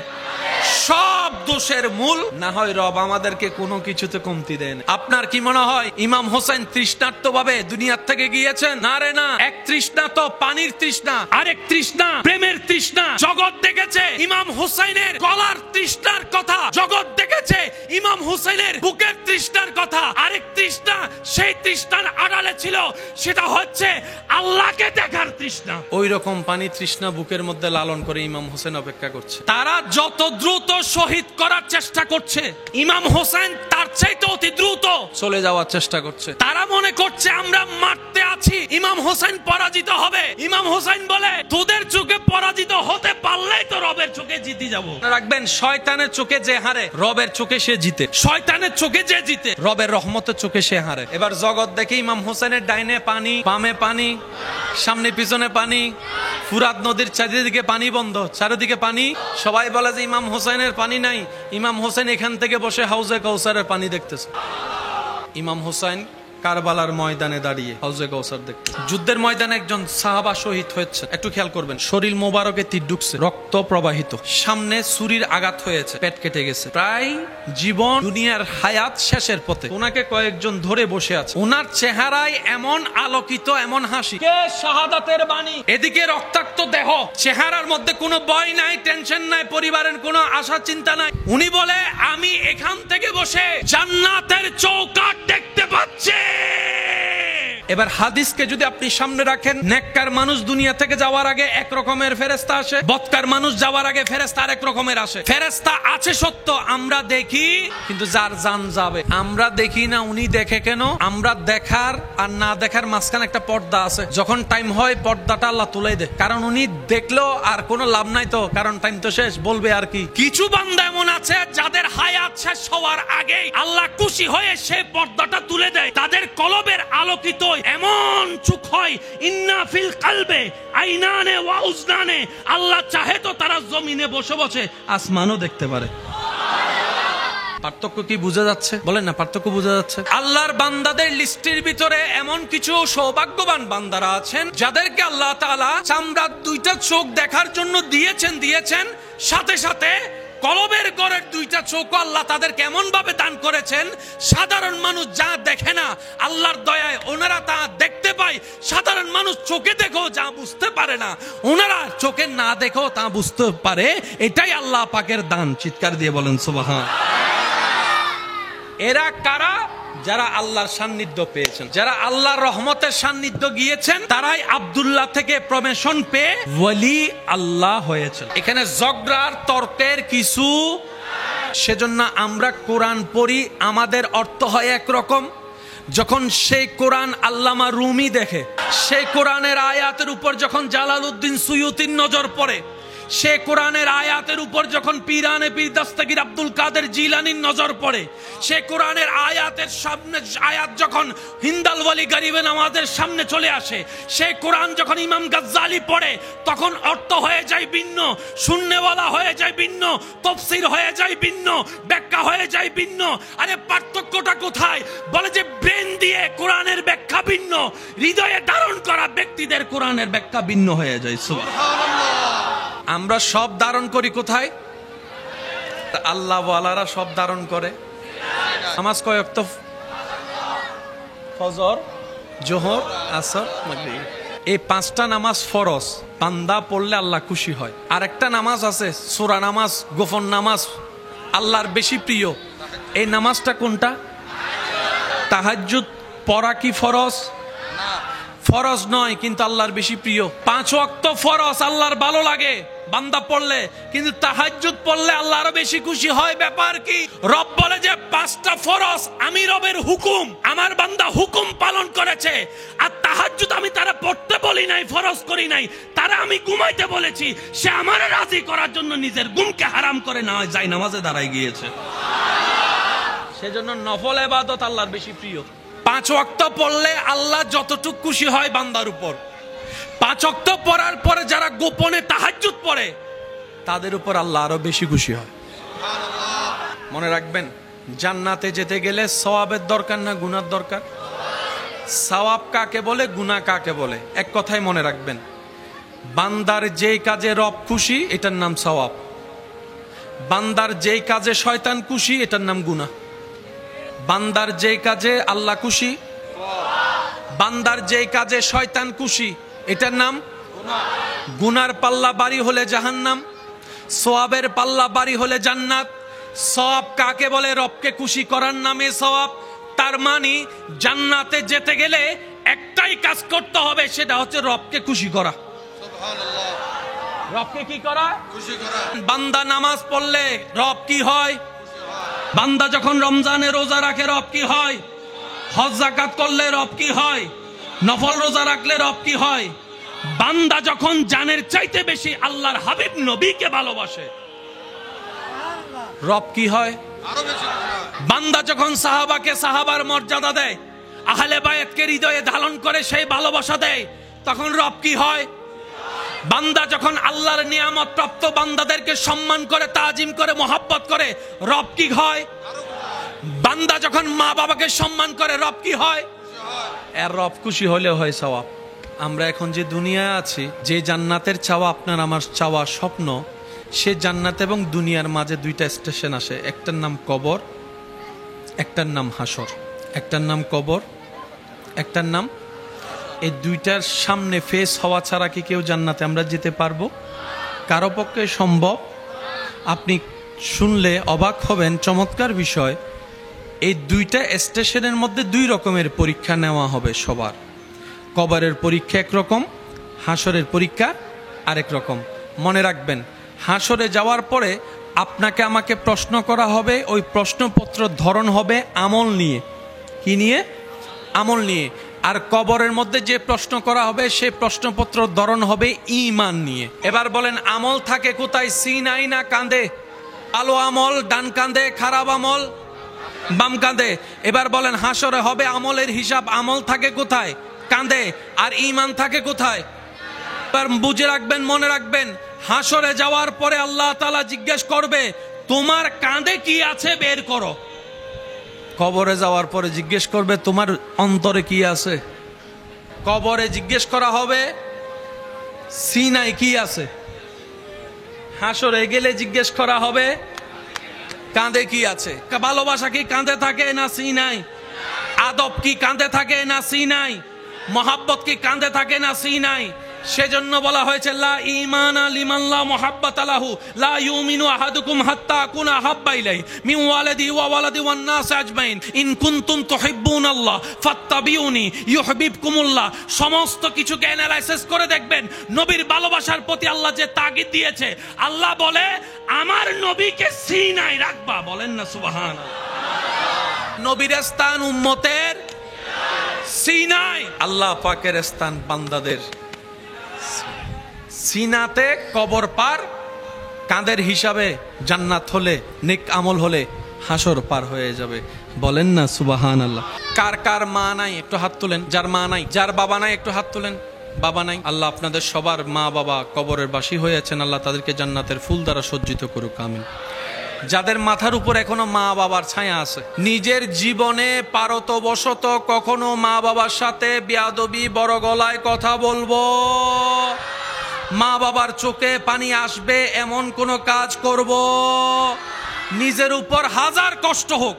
সব দোষের মূল না হয় রব আমাদেরকে কোনো কিছুতে কমতি দেন। আপনার কি মনে হয় ইমাম হোসেন তৃষ্ণার্ত ভাবে দুনিয়ার থেকে গিয়েছেন? না রে না। এক তৃষ্ণা তো পানির তৃষ্ণা, আরেক তৃষ্ণা প্রেমের তৃষ্ণা। জগৎ দেখেছে ইমাম হোসেনের গলার তৃষ্ণার কথা, জগৎ দেখেছে ইমাম হোসেনের বুকের তৃষ্ণার কথা। আরেক তৃষ্ণা, সেই তৃষ্ণার আড়ালে ছিল, সেটা হচ্ছে আল্লাহকে দেখার তৃষ্ণা। ওই রকম পানি তৃষ্ণা বুকের মধ্যে লালন করে ইমাম হোসেন অপেক্ষা করছে। তারা যত দ্রুত শহীদ করার চেষ্টা করছে, ইমাম হোসেন তার চাইতে অতি দ্রুত চলে যাওয়ার চেষ্টা করছে। তারা মনে করছে আমরা মারতে আছি, ইমাম হোসেন পরাজিত হবে। ইমাম হোসেন বলে, তোদের চোখে পরাজিত হতে পারলেই তো রবের চোখে জিতে যাব। রাখবেন, শয়তানের চোখে যে হারে, রবের চোখে সে জিতে। শয়তানের চোখে যে জিতে, রবের রহমতের চোখে সে হারে। এবার জগৎ দেখে ইমাম হোসেনের ডাইনে পানি, বামে পানি, সামনে পিছনে পানি, ফুরাত নদীর চারিদিকে পানি বন্ধ, চারিদিকে পানি। সবাই বলে যে ইমাম হোসেনের পানি নাই। ইমাম হোসেন এখান থেকে বসে হাউজে কাউসারের পানি দেখতেছে। ইমাম হোসেন কারবালার ময়দানে দাঁড়িয়ে হাউজে কাউসার দেখতে। যুদ্ধের ময়দানে একজন সাহাবা শহীদ হয়েছে, একটু খেয়াল করবেন। শরীর মোবারকে তীর ঢুকছে, রক্ত প্রবাহিত, সামনে ছুরির আঘাত হয়েছে, পেট কেটে গেছে, প্রায় জীবন দুনিয়ার হায়াত শেষের পথে। ওনাকে কয়েকজন ধরে বসে আছে, ওনার চেহারায় এমন আলোকিত, এমন হাসি, কে শাহাদাতের বাণী। এদিকে রক্তাক্ত দেহ, চেহারার মধ্যে কোনো ভয় নাই, টেনশন নাই, পরিবারের কোনো আশা চিন্তা নাই। উনি বলে, আমি এখান থেকে বসে জান্নাতের চৌকাঠ দেখতে পাচ্ছি। এবার হাদিসকে যদি আপনি সামনে রাখেন, নেককার মানুষ দুনিয়া থেকে যাওয়ার আগে এক রকমের ফেরেশতা আসে, বদকার মানুষ যাওয়ার আগে ফেরেশতা আরেক রকমের আসে। ফেরেশতা আছে সত্য, আমরা দেখি, কিন্তু যার জান যাবে আমরা দেখি না। উনি দেখে কেন? আমরা দেখার আর না দেখার মাঝখানে একটা পর্দা আছে। যখন টাইম হয় পর্দাটা আল্লাহ তুলে দেয়, কারণ উনি দেখলো আর কোনো লাভ নাই তো, কারণ টাইম তো শেষ, বলবে আর কি। কিছু বান্দা এমন আছে যাদের হায়াত শেষ হওয়ার আগেই আল্লাহ খুশি হয়ে সেই পর্দাটা তুলে দেয়। তাদের কলবের আলোকিত এমন চোখ হয়, ইন্না ফিল কলবে আইনানে ওয়া উজনানে। আল্লাহ চাহে তো তারা জমিনে বসে বসে আসমানও দেখতে পারে। পার্থক্য কি বোঝা যাচ্ছে? বলেন না, পার্থক্য বোঝা যাচ্ছে? আল্লাহর বান্দাদের লিস্টের ভিতরে এমন কিছু সৌভাগ্যবান বান্দারা আছেন যাদেরকে আল্লাহ তাআলা চামড়ার দুইটা চোখ দেখার জন্য দিয়েছেন, সাথে সাথে কলবের ঘরের দুইটা চোখ আল্লাহ তাদের কেমন ভাবে দান করেছেন। সাধারণ মানুষ যা দেখে না, আল্লাহর দয়ায় ওনারা তা দেখতে পায়। সাধারণ মানুষ চোখে দেখো যা বুঝতে পারে না, ওনারা চোখে না দেখো তা বুঝতে পারে। এটাই আল্লাহ পাকের দান। চিৎকার দিয়ে বলেন সুবহান। এরা কারা? যারা আল্লাহর সান্নিধ্য পেয়েছেন, যারা আল্লাহর রহমতের সান্নিধ্য গিয়েছেন, তারাই আব্দুল্লাহ থেকে প্রমোশন পেয়ে ওয়ালি আল্লাহ হয়েছেন। এখানে ঝগড়ার তর্কের কিছু। সেজন্য আমরা কোরআন পড়ি, আমাদের অর্থ হয় একরকম। যখন সেই কোরআন আল্লামা রুমি দেখে, সেই কোরআনের আয়াতের উপর যখন জালালউদ্দিন সুয়ুতির নজর পড়ে, সে কোরআনের আয়াতের উপর যখন পীরানে পীর দস্তগীর আব্দুল কাদের জিলানির নজর পড়ে, সে কোরআনের আয়াতের সামনে আয়াত যখন হিন্দাল ওয়ালি গরিবে নামাজের সামনে চলে আসে, সে কোরআন যখন ইমাম গাজ্জালি পড়ে, তখন অর্থ হয়ে যায় ভিন্ন, শূন্যওয়ালা হয়ে যায় ভিন্ন, তাফসীর হয়ে যায় ভিন্ন, ব্যাখ্যা হয়ে যায় ভিন্ন। আরে পার্থক্যটা কোথায়? বলে যে ব্রেন দিয়ে কোরআনের ব্যাখ্যা ভিন্ন, হৃদয়ে ধারণ করা ব্যক্তিদের কোরআনের ব্যাখ্যা ভিন্ন হয়ে যায়। সুবহানাল্লাহ। আমরা সব ধারণ করি কোথায়? আল্লাহ ওয়ালারা সব ধারণ করে। নামাজ কয় ওয়াক্ত? ফজর, জোহর, আসর, মাগরিব। এই পাঁচটা নামাজ ফরজ, বান্দা পড়লে আল্লাহ খুশি হয়। আর একটা নামাজ আছে সূরা নামাজ, গোপন নামাজ, আল্লাহর বেশি প্রিয়। এই নামাজটা কোনটা? তাহাজ্জুদ পড়া কি ফরজ? ফরজ নয়, কিন্তু আল্লাহর বেশি প্রিয়। 5 ওয়াক্ত ফরজ, আল্লাহর ভালো লাগে বান্দা পড়লে, কিন্তু তাহাজ্জুদ পড়লে আল্লাহ আরো বেশি খুশি হয়। ব্যাপার কি? রব বলে যে 5টা ফরজ আমি রবের হুকুম, আমার বান্দা হুকুম পালন করেছে। আর তাহাজ্জুদ আমি তারা পড়তে বলি নাই, ফরজ করি নাই, তারা আমি ঘুমাইতে বলেছি। সে আমারে রাজি করার জন্য নিজের ঘুমকে হারাম করে না যায় নামাজে দাঁড়ায় গিয়েছে। সেজন্য নফল ইবাদত আল্লাহর বেশি প্রিয়। 5 ওয়াক্ত পড়লে আল্লাহ যতটুকু খুশি হয় বান্দার উপর, 5 ওয়াক্ত পড়ার পরে যারা গোপনে তাহাজ্জুদ পড়ে, তাদের উপর আল্লাহ আরো বেশি খুশি হয়। মনে রাখবেন, জান্নাতে যেতে গেলে সওয়াবের দরকার না গুনার দরকার? সওয়াব কাকে বলে, গুনাহ কাকে বলে? এক কথাই মনে রাখবেন, বান্দার যেই কাজে রব খুশি এটার নাম সওয়াব, বান্দার যেই কাজে শয়তান খুশি এটার নাম গুনাহ। বান্দার যেই কাজে আল্লাহ খুশি, বান্দার যেই কাজে শয়তান খুশি, এটার নাম গুনার পাল্লা বাড়ি হলে জাহান্নাম, সওয়াবের পাল্লা বাড়ি হলে জান্নাত। সওয়াব কাকে বলে? রবকে খুশি করার নামে সওয়াব। তার মানে জান্নাতে যেতে গেলে একটাই কাজ করতে হবে, সেটা হচ্ছে রবকে খুশি করা। সুবহানাল্লাহ। রবকে কি করা? খুশি করা। বান্দা নামাজ পড়লে রব কি হয়? বান্দা যখন রমজানে রোজা রাখে রব কি হয়? হজ যাকাত করলে রব কি হয়? নফল রোজা রাখলে রব কি হয়? বান্দা যখন জানের চাইতে বেশি আল্লাহর হাবিব নবীকে ভালোবাসে, রব কি হয়? বান্দা যখন সাহাবাকে সাহাবার মর্যাদা দেয়, আহলে বায়াতকে হৃদয়ে ধারণ করে সেই ভালোবাসা দেয়, তখন রব কি হয়? বান্দা যখন আল্লাহর নিয়ামত প্রাপ্ত বান্দাদেরকে সম্মান করে, তাজিম করে, মহব্বত করে, রব কি হয়? বান্দা যখন মা বাবাকে সম্মান করে, রব কি হয়? এর রব খুশি হলে হয় সওয়াব। আমরা এখন যে দুনিয়ায় আছি, যে জান্নাতের চাওয়া আপনার আমার চাওয়া স্বপ্ন, সে জান্নাত এবং দুনিয়ার মাঝে 2টা স্টেশন আসে। একটার নাম কবর, একটার নাম হাসর। একটার নাম কবর, একটার নাম, এই 2টার সামনে ফেস হওয়া ছাড়া কি কেউ জান্নাতে আমরা যেতে পারবো? কারো পক্ষে সম্ভব? আপনি শুনলে অবাক হবেন, চমৎকার বিষয়। এই 2টা স্টেশনের মধ্যে 2 রকমের পরীক্ষা নেওয়া হবে সবার। কবরের পরীক্ষা একরকম, হাসরের পরীক্ষা আরেক রকম। মনে রাখবেন, হাসরে যাওয়ার পরে আপনাকে আমাকে প্রশ্ন করা হবে, ওই প্রশ্নপত্র ধরন হবে আমল নিয়ে। কি নিয়ে? আমল নিয়ে। আর কবরের মধ্যে যে প্রশ্ন করা হবে সেই প্রশ্নপত্র ধরন হবে ঈমান নিয়ে। এবার বলেন, আমল থাকে কোথায়? সিনাই না কাঁধে? ভালো আমল ডান কাঁধে, খারাপ আমল বাম কাঁধে। এবার বলেন, হাসরে হবে আমলের হিসাব, আমল থাকে কোথায়? কাঁধে। আর ঈমান থাকে কোথায়? এবার বুঝে রাখবেন, মনে রাখবেন, হাসরে যাওয়ার পরে আল্লাহ তাআলা জিজ্ঞেস করবে, তোমার কাঁধে কি আছে বের করো। কবরে যাওয়ার পরে জিজ্ঞেস করবে, তোমার অন্তরে কি আছে। কবরে জিজ্ঞেস করা হবে, সিনায় কি আছে। হাসরে গেলে জিজ্ঞেস করা হবে, কাঁধে কি আছে। ভালোবাসা কি কাঁধে থাকে না সিনায়? আদব কি কাঁধে থাকে না সিনায়? মহাব্বত কি কাঁধে থাকে না সিনায়? সেজন্য বলা হয়েছে লা ঈমানা লিমান লা মুহাব্বাতা লাহু লা ইউমিনু আহাদুকুম হাত্তা আকুনা আহাব্বা ইলাইহি মিন ওয়ালাদি ওয়া ওয়ালাদি ওয়ান নাস আজমাইন ইন কুনতুম তুহিব্বুনাল্লাহ ফাত্তাবিউনি ইউহিব্বুকুমুল্লাহ। সমস্ত কিছুকে অ্যানালাইসিস করে দেখবেন নবীর ভালোবাসার প্রতি আল্লাহ যে তাগিদ দিয়েছে। আল্লাহ বলে আমার নবীকে সিনায় রাখবা, বলেন না সুবহানাল্লাহ। নবীর স্থান উম্মতের সিনায়, আল্লাহ পাকের স্থান বান্দাদের সিনাতে। কবর পার কাঁধের হিসাবে জান্নাত হলে, নেক আমল হলে হাসর পার হয়ে যাবে, বলেন না সুবহানাল্লাহ। কার কার মা নাই একটু হাত তুলেন, যার মা নাই, যার বাবা নাই একটু হাত তুলেন। বাবা নাই, আল্লাহ আপনাদের সবার মা বাবা কবরের বাসী হয়েছেন, আল্লাহ তাদেরকে জান্নাতের ফুল দ্বারা সজ্জিত করুক, আমিন। যাদের মাথার উপর এখনো মা বাবার ছায়া আছে, নিজের জীবনে পারতবশত কখনো মা বাবার সাথে বেয়াদবি, বড় গলায় কথা বলবো, মা বাবার চোখে পানি আসবে এমন কোন কাজ করব, নিজের উপর হাজার কষ্ট হোক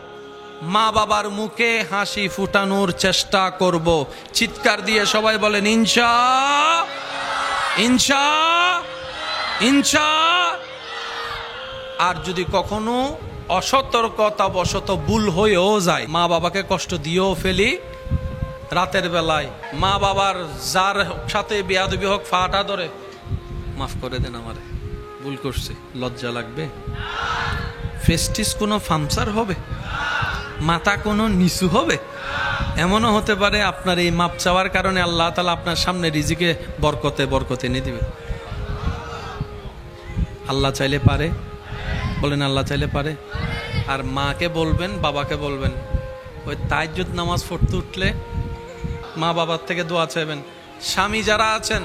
মা বাবার মুখে হাসি ফুটানোর চেষ্টা করব। চিৎকার দিয়ে সবাই বলেন ইনশা ইনশা ইনশা। আর যদি কখনো অসতর্কতাবশত ভুল হয়েও যায়, মা বাবাকে কষ্ট দিয়েও ফেলি, রাতের বেলায় মা বাবার যার সাথে বেয়াদবি হোক ফাটা ধরে মাফ করে দেন, আমারে ভুল করছে, লজ্জা লাগবে? ফেস্টিস কোনো ফামসার হবে? মাথা কোনো নিচু হবে? এমনও হতে পারে আপনার এই মাপ চাওয়ার কারণে আল্লাহ তাআলা আপনার সামনে রিজিকে বরকতে বরকতে এনে দিবে। আল্লাহ চাইলে পারে, বলেন আল্লাহ চাইলে পারে। আর মাকে বলবেন, বাবাকে বলবেন, ওই তাহাজ্জুদ নামাজ পড়তে উঠলে মা বাবার থেকে দোয়া চাইবেন। স্বামী যারা আছেন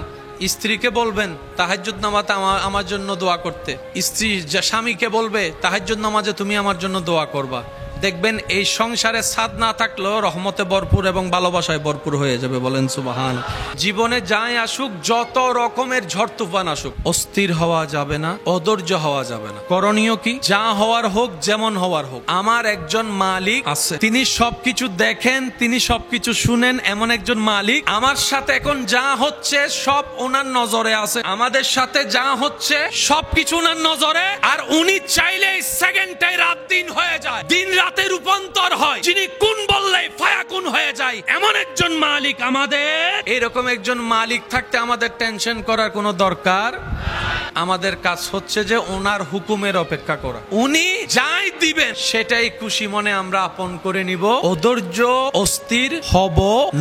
স্ত্রীকে বলবেন তাহাজ্জুদ নামাজে আমার জন্য দোয়া করতে, স্ত্রী স্বামীকে বলবে তাহাজ্জুদ নামাজে তুমি আমার জন্য দোয়া করবা। দেখবেন এই সংসারে সাদ না থাকলেও রহমতে ভরপুর এবং ভালোবাসায় ভরপুর হয়ে যাবে, বলেন সুবহান। জীবনে যাই আসুক, যত রকমের ঝড় তুফান আসুক, অস্থির হওয়া যাবে না, অধৈর্য হওয়া যাবে না। করণীয় কি? যা হওয়ার হোক, যেমন হওয়ার হোক, আমার একজন মালিক আছে, তিনি সবকিছু দেখেন, তিনি সবকিছু শুনেন, এমন একজন মালিক আমার সাথে এখন যা হচ্ছে সব ওনার নজরে আছে। আমাদের সাথে যা হচ্ছে সবকিছু ওনার নজরে, আর উনি চাইলে সেকেন্ডে রাত দিন হয়ে যায়, দিন রাতে রূপান্তর হয়, যিনি কোন বললেই ফায়াকুন হয়ে যায়, এমন একজন মালিক আমাদের। এরকম একজন মালিক থাকতে আমাদের টেনশন করার কোনো দরকার। আমাদের কাজ হচ্ছে যে ওনার হুকুমের অপেক্ষা করা, উনি যাই দিবেন সেটাই খুশি মনে আমরা আপন করে নিব, অধৈর্য অস্থির হব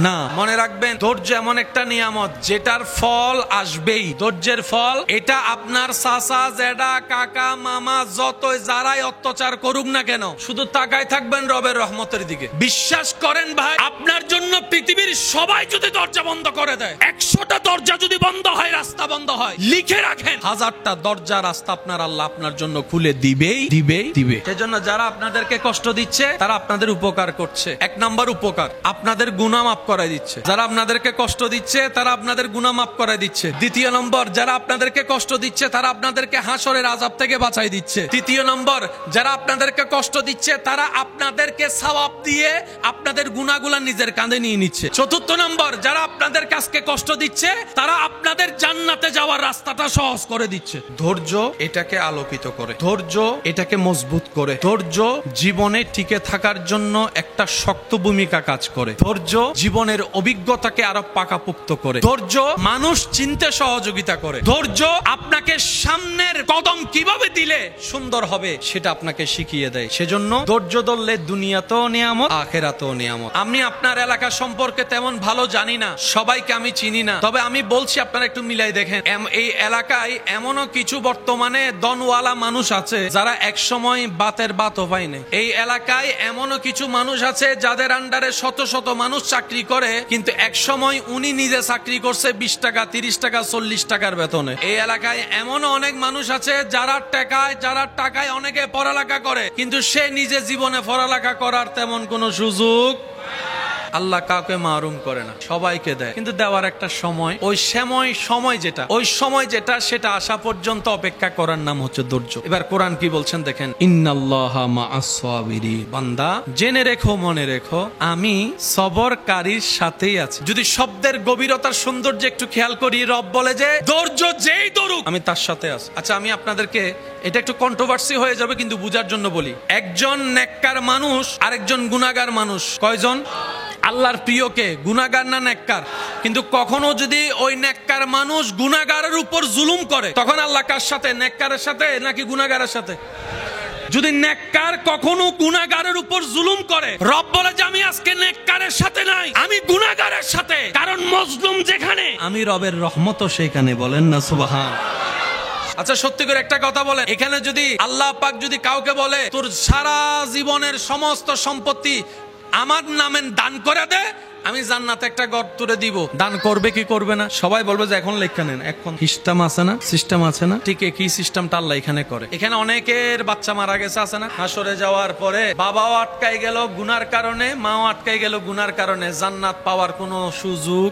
না। মনে রাখবেন, ধৈর্য এমন একটা নিয়ামত যেটার ফল আসবেই। ধৈর্যের ফল এটা আপনার চাচা, জেঠা, কাকা, মামা যতই যারাই অত্যাচার করুক না কেন, শুধু তাকায় থাকবেন রবের রহমতের দিকে। বিশ্বাস করেন ভাই, আপনার জন্য পৃথিবীর সবাই যদি দরজা বন্ধ করে দেয়, 100টা দরজা যদি বন্ধ হয়, রাস্তা বন্ধ হয়, লিখে রাখেন 1000টা দরজা রাস্তা আপনার আল্লাহ আপনার জন্য খুলে দিবেই দিবেই দিবে। সেজন্য যারা আপনাদেরকে কষ্ট দিচ্ছে তারা আপনাদের উপকার করছে। 1 নাম্বার উপকার, আপনাদের গুনাহ মাফ করায় দিচ্ছে। যারা আপনাদেরকে কষ্ট দিচ্ছে তারা আপনাদের গুনাহ মাফ করায় দিচ্ছে। 2 নম্বর, যারা আপনাদেরকে কষ্ট দিচ্ছে তারা আপনাদেরকে হাসরের আযাব থেকে বাঁচাই দিচ্ছে। 3 নম্বর, যারা আপনাদেরকে কষ্ট দিচ্ছে তারা আপনাদেরকে সওয়াব দিয়ে আপনাদের গুনাহগুলো নিজের কাঁধে নিয়ে নিচ্ছে। 4 নম্বর, যারা আপনাদের কাছে কষ্ট দিচ্ছে তারা আপনাদের জান্নাতে যাওয়ার রাস্তাটা সহজ করে দিচ্ছে। ধৈর্য এটাকে আলোকিত করে, ধৈর্য এটাকে মজবুত করে, ধৈর্য জীবনে টিকে থাকার জন্য একটা শক্ত ভূমিকা কাজ করে, ধৈর্য জীবনের অভিজ্ঞতাকে আরো পাকাপোক্ত করে, ধৈর্য মানুষ চিনতে সহযোগিতা করে, ধৈর্য আপনাকে সামনের কদম কিভাবে দিলে সুন্দর হবে সেটা আপনাকে শিখিয়ে দেয়। সেজন্য ধৈর্য ধরলে দুনিয়াতেও নিয়ামত, আখিরাতেও নিয়ামত। আমি আপনার এলাকা সম্পর্কে তেমন ভালো জানি না, সবাইকে আমি চিনি না, তবে আমি বলছি আপনারা একটু মিলাই দেখেন। এই এলাকায় এমনও কিছু বর্তমানে দনওয়ালা মানুষ আছে যারা এক সময় বাতের বাতও পায়নি। এই এলাকায় এমনও কিছু মানুষ আছে যাদের আন্ডারে শত শত মানুষ চাকরি করে, কিন্তু এক সময় উনি নিজে চাকরি করছে 20 টাকা, 30 টাকা, 40 টাকার বেতনে। এই এলাকায় এমনও অনেক মানুষ আছে যারা টাকায় অনেকে পড়ালেখা করে, কিন্তু সে নিজে জীবনে পড়ালেখা করার তেমন কোনো সুযোগ। আল্লাহ কাউকে মাহরুম করে না, সবাইকে দেয়, কিন্তু দেওয়ার একটা সময়, ওই সময় যেটা সেটা আসা পর্যন্ত অপেক্ষা করার নাম হচ্ছে ধৈর্য। এবার কোরআন কি বলছেন দেখেন, ইন্নাল্লাহা মাআস সাবিরিন, বান্দা জেনে রেখো, মনে রেখো, আমি সবরকারীর সাথেই আছি। যদি শব্দের গভীরতার সৌন্দর্য একটু খেয়াল করি, রব বলে যে ধৈর্য যেই ধরুক আমি তার সাথে আছি। আচ্ছা, আমি আপনাদেরকে, এটা একটু কন্ট্রোভার্সি হয়ে যাবে কিন্তু বুঝার জন্য বলি, একজন নেককার মানুষ আর একজন গুনাহগার মানুষ, কয়জন? আল্লাহর প্রিয়কে গুনাহগার না নেককার? কিন্তু কখনো যদি ওই নেককার মানুষ গুনাহগারের উপর জুলুম করে, তখন আল্লাহ কার সাথে? নেককারের সাথে নাকি গুনাহগারের সাথে? যদি নেককার কখনো গুনাহগারের উপর জুলুম করে, রব বলে যে আমি আজকে নেককারের সাথে নাই, আমি গুনাহগারের সাথে। কারণ মজলুম যেখানে, আমি রবের রহমতও সেখানে। বলেন না সুবহান। আচ্ছা, সত্যি করে একটা কথা বলেন, এখানে যদি আল্লাহ পাক যদি কাউকে বলে তোর সারা জীবনের সমস্ত সম্পত্তি আমার নামে দান করে দে, আমি জান্নাতে একটা ঘর তুলে দিব, দান করবে কি করবে না? সবাই বলবে যে এখন লেখা নেন, এখন সিস্টেম আছে না, সিস্টেম আছে না। ঠিক একই সিস্টেমটা আল্লাহ এখানে করে। এখানে অনেকের বাচ্চা মারা গেছে, আছে না? হাসরে যাওয়ার পরে বাবাও আটকাই গেল গুনার কারণে, মাও আটকাই গেল গুনার কারণে, জান্নাত পাওয়ার কোনো সুযোগ।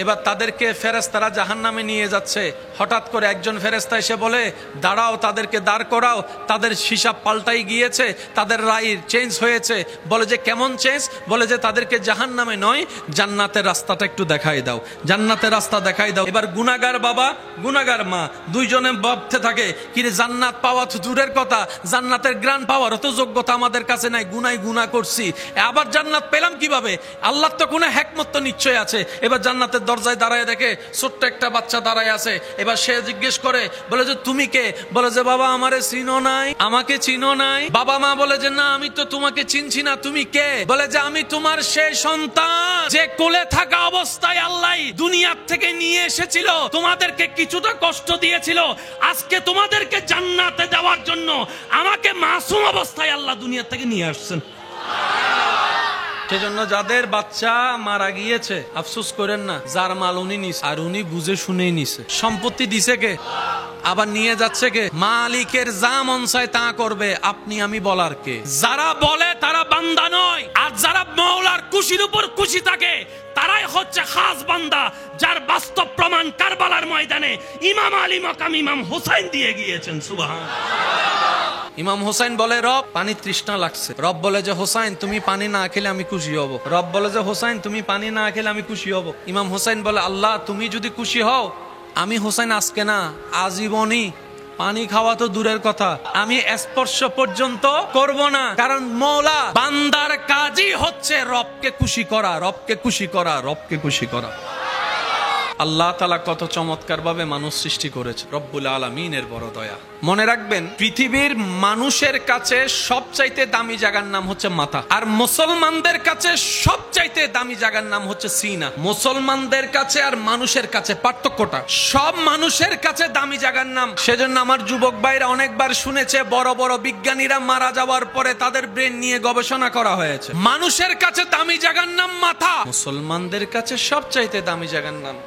এবার তাদেরকে ফেরেশতারা জাহান্নামে নিয়ে যাচ্ছে, হঠাৎ করে একজন ফেরেশতা এসে বলে দাঁড়াও, তাদেরকে দাঁড় করাও। তাদের হিসাব পাল্টাই গিয়েছে, তাদের রায় চেঞ্জ হয়েছে। বলে যে কেমন চেঞ্জ? বলে যে তাদেরকে জাহান্নামে নয়, জান্নাতের রাস্তাটা একটু দেখাই দাও, জান্নাতের রাস্তা দেখাই দাও। এবার গুনাহগার বাবা, গুনাহগার মা দুইজনে ভাবতে থাকে, কিরে জান্নাত পাওয়া তো দূরের কথা, জান্নাতের গ্রান পাওয়ার তো যোগ্যতা আমাদের কাছে নাই, গুনাহ করছি, আবার জান্নাত পেলাম কিভাবে? আল্লাহর তো কোনো হিকমত তো নিশ্চয় আছে। এবার জান্নাতের দরজায় দাঁড়ায় দেখে ছোট্ট একটা বাচ্চা দাঁড়ায় আছে। এবার সে জিজ্ঞেস করে, বলে যে তুমি কে? বলে যে বাবা আমারে চিনো নাই, আমাকে চিনো নাই। বাবা মা বলে যে না, আমি তো তোমাকে চিনছি না, তুমি কে? বলে যে আমি তোমার সেই সন্তান যে কোলে থাকা অবস্থায় আল্লাহ দুনিয়ার থেকে নিয়ে এসেছিল, তোমাদেরকে কিছুটা কষ্ট দিয়েছিল, আজকে তোমাদেরকে জান্নাতে যাওয়ার জন্য আমাকে মাসুম অবস্থায় আল্লাহ দুনিয়া থেকে নিয়ে আসছেন। সেজন্য যাদের বাচ্চা মারা গিয়েছে আফসোস করেন না, যার মাল উনি নিছে, আর উনি বুঝে শুনেই নিছে। সম্পত্তি দিছে কে? আবার নিয়ে যাচ্ছে কে? মালিকের যা মন চায় তা করবে, আপনি আমি বলার কে? যারা বলে তারা বান্দা নয়, আর যারা মওলার খুশির উপর খুশি থাকে তারাই হচ্ছে খাস বান্দা, যার বাস্তব প্রমাণ কারবালার ময়দানে ইমাম আলী মাকাম ইমাম হোসেন দিয়ে গিয়েছেন। সুবহানাল্লাহ। ইমাম হোসেন বলে রব পানি তৃষ্ণা লাগছে। রব বলে যে হোসেন তুমি পানি না খেলে আমি খুশি হব। রব বলে যে হোসেন তুমি পানি না খেলে আমি খুশি হব। ইমাম হোসেন বলে আল্লাহ তুমি যদি খুশি হও, আমি হোসেন আজকে না আজীবনই পানি খাওয়া তো দূরের কথা, আমি স্পর্শ পর্যন্ত করব না। কারণ মওলা বান্দার কাজই হচ্ছে রবকে খুশি করা, রবকে খুশি করা, রবকে খুশি করা। আল্লাহ তাআলা কত চমৎকার ভাবে মানুষ সৃষ্টি করেছে, রব্বুল আলামিনের বড় দয়া। মনে রাখবেন, পৃথিবীর মানুষের কাছে সবচাইতে দামি জায়গার নাম হচ্ছে মাথা, আর মুসলমানদের কাছে সবচাইতে দামি জায়গার নাম হচ্ছে সিনা। মুসলমানদের কাছে আর মানুষের কাছে পার্থক্যটা, সব মানুষের কাছে দামি জায়গার নাম। সেজন্য আমার যুবক ভাইরা অনেকবার শুনেছে বড় বড় বিজ্ঞানীরা মারা যাওয়ার পরে তাদের ব্রেন নিয়ে গবেষণা করা হয়েছে। মানুষের কাছে দামি জায়গার নাম মাথা, মুসলমানদের কাছে সবচাইতে দামি জায়গার নাম।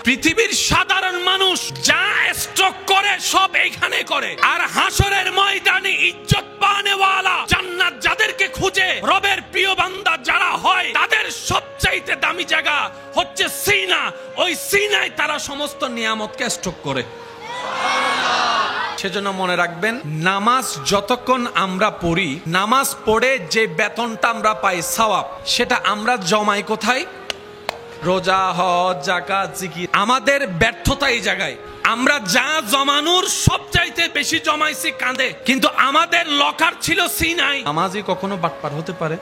পৃথিবীর সাধারণ মানুষ যা স্ট্রোক করে সব এইখানে করে, আর হাসরের ময়দানে ইজ্জত পানেওয়ালা জান্নাত যাদেরকে খুঁজে রবের প্রিয় বান্দা যারা হয়, তাদের সবচাইতে দামি জায়গা হচ্ছে সিনা। ওই সিনায় তারা সমস্ত নিয়ামতকে স্ট্রোক করে। সেজন্য মনে রাখবেন, নামাজ যতক্ষণ আমরা পড়ি, নামাজ পড়ে যে বেতনটা আমরা পাই সওয়াব, সেটা আমরা জমাই কোথায়? রোজা, হজ, যাকাত, জিকির। আমাদের ব্যর্থতা এই জায়গায়, আমরা যা জমানোর সবচাইতে বেশি জমাইছি কাঁদে, কিন্তু আমাদের লকার ছিল সিনাই। নামাজি কখনো বাটপার হতে পারে,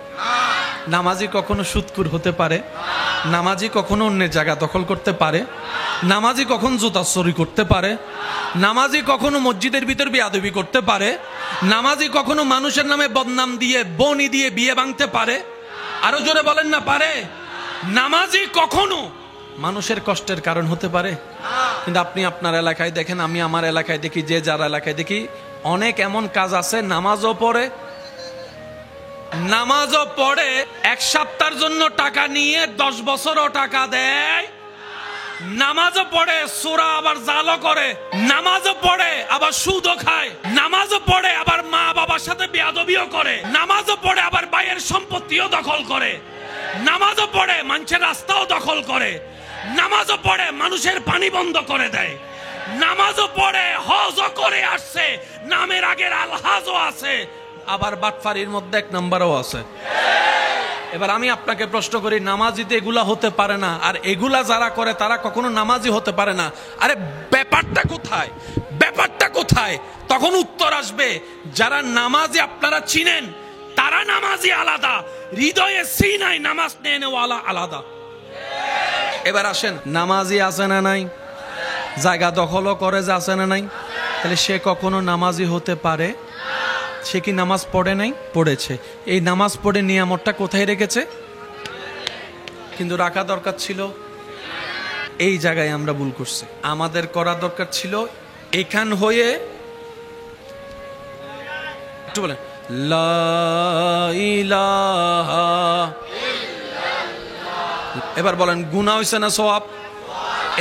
নামাজি কখনো সুদখোর হতে পারে, নামাজি কখনো অন্যের জায়গা দখল করতে পারে, নামাজি কখনো জুতা চুরি করতে পারে, নামাজি কখনো মসজিদের ভিতর বেয়াদবি করতে পারে, নামাজি কখনো মানুষের নামে বদনাম দিয়ে বনি দিয়ে বিয়ে ভাঙতে পারে। আরো জোরে বলেন না পারে? নামাজি কখনো মানুষের কষ্টের কারণ হতে পারে। কিন্তু আপনি আপনার এলাকায় দেখেন, আমি আমার এলাকায় দেখি, যে যার এলাকায় দেখি, অনেক এমন কাজ আছে নামাজও পড়ে এক সপ্তাহের জন্য টাকা নিয়ে 10 বছরও টাকা দেয় নামাজও পড়ে সূরা আবার জালও করে, নামাজও পড়ে আবার সুদও খায়, নামাজও পড়ে আবার মা বাবার সাথে বেয়াদবিও করে, নামাজও পড়ে আবার ভাইয়ের সম্পত্তিও দখল করে, নামাজও পড়ে মানুষের রাস্তাও দখল করে, নামাজও পড়ে মানুষের পানি বন্ধ করে দেয়, নামাজও পড়ে হজও করে আসছে, নামের আগের আলহাজও আছে, আবার বাটফারির মধ্যে 1 নম্বরও আছে। এবার আমি আপনাকে প্রশ্ন করি, নামাজিতে এগুলা হতে পারে না, আর এগুলা যারা করে তারা কখনো নামাজি হতে পারে না। আরে ব্যাপারটা কোথায়, ব্যাপারটা কোথায়? তখন উত্তর আসবে, যারা নামাজি আপনারা চিনেন তারা নামাজি আলাদা, হৃদয়ে সিনায় নামাজ নেওয়ালা আলাদা। এবার আসেন, নামাজি আছে না নাই? জায়গা দখলও করে যে আছে না নাই? তাহলে সে কখনো নামাজি হতে পারে? সে কি নামাজ পড়ে নাই? পড়েছে। এই নামাজ পড়ে নিয়ামতটা কোথায় রেখেছে? কিন্তু রাখা দরকার ছিল এই জায়গায়, আমরা ভুল করছি। আমাদের করা দরকার ছিল এখান হয়ে, একটু বলেন লা ইলাহা। এবার বলেন গুনাহ হইছে না সওয়াব?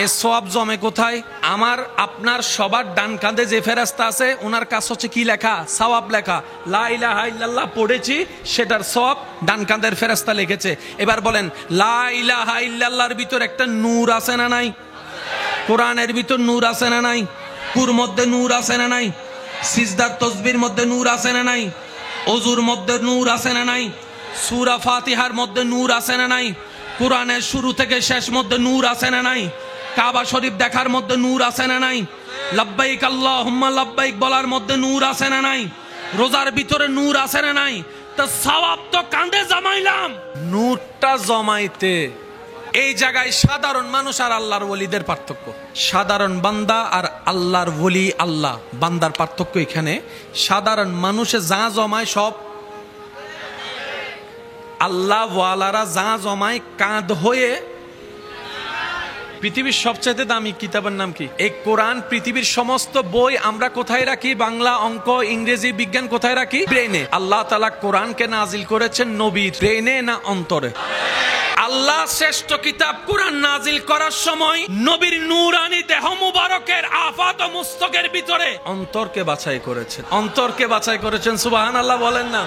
এই সওয়াব জমে কোথায়? আমার আপনার সবার ডান কাঁধে যে ফেরেশতা আছে ওনার কাজ হচ্ছে কি লেখা? সওয়াব লেখা। লা ইলাহা ইল্লাল্লাহ পড়েছি, সেটার সওয়াব ডান কাঁধের ফেরেশতা লিখেছে। এবার বলেন লা ইলাহা ইল্লাল্লাহর ভিতর একটা নূর আছে না নাই? কোরআনের ভিতর নূর আছে না নাই? কুর মধ্যে নূর আছে না নাই? সিজদার তসবির মধ্যে নূর আছে না নাই? ওযুর মধ্যে নূর আছে না নাই? সূরা ফাতিহার মধ্যে নূর আছে না নাই? কোরআনের শুরু থেকে শেষ মধ্যে নূর আছে না নাই? কাবা শরীফ দেখার মধ্যে নূর আছে না নাই? লাব্বাইক আল্লাহুম্মা লাব্বাইক বলার মধ্যে নূর আছে না নাই? রোজার ভিতরে নূর আছে না নাই? তো সওয়াব তো কাঁধে জমাইলাম, নূরটা জমাইতে। এই জায়গায় সাধারণ মানুষ আর আল্লাহর ওলিদের পার্থক্য। সাধারণ বান্দা আর আল্লাহর ওলি, আল্লাহ বান্দার পার্থক্য এখানে। সাধারণ মানুষে যা জমায় সব আল্লাহ ওয়ালারা যা জমায় কাঁধ হয়ে। পৃথিবীর সবচেয়ে দামি কিতাবের নাম কি? এই কোরআন। পৃথিবীর সমস্ত বই আমরা কোথায় রাখি? বাংলা, অঙ্ক, ইংরেজি, বিজ্ঞান কোথায় রাখি? ব্রেনে। আল্লাহ তাআলা কোরআনকে নাজিল করেছেন নবীর ব্রেনে না অন্তরে? আল্লাহ শ্রেষ্ঠ কিতাব কোরআন নাজিল করার সময় নবীর নূরানি দেহ মুবারকের আফাত ও মুস্তকের ভিতরে অন্তরকে বাছাই করেছেন, অন্তরকে বাছাই করেছেন। সুবহানাল্লাহ বলেন না?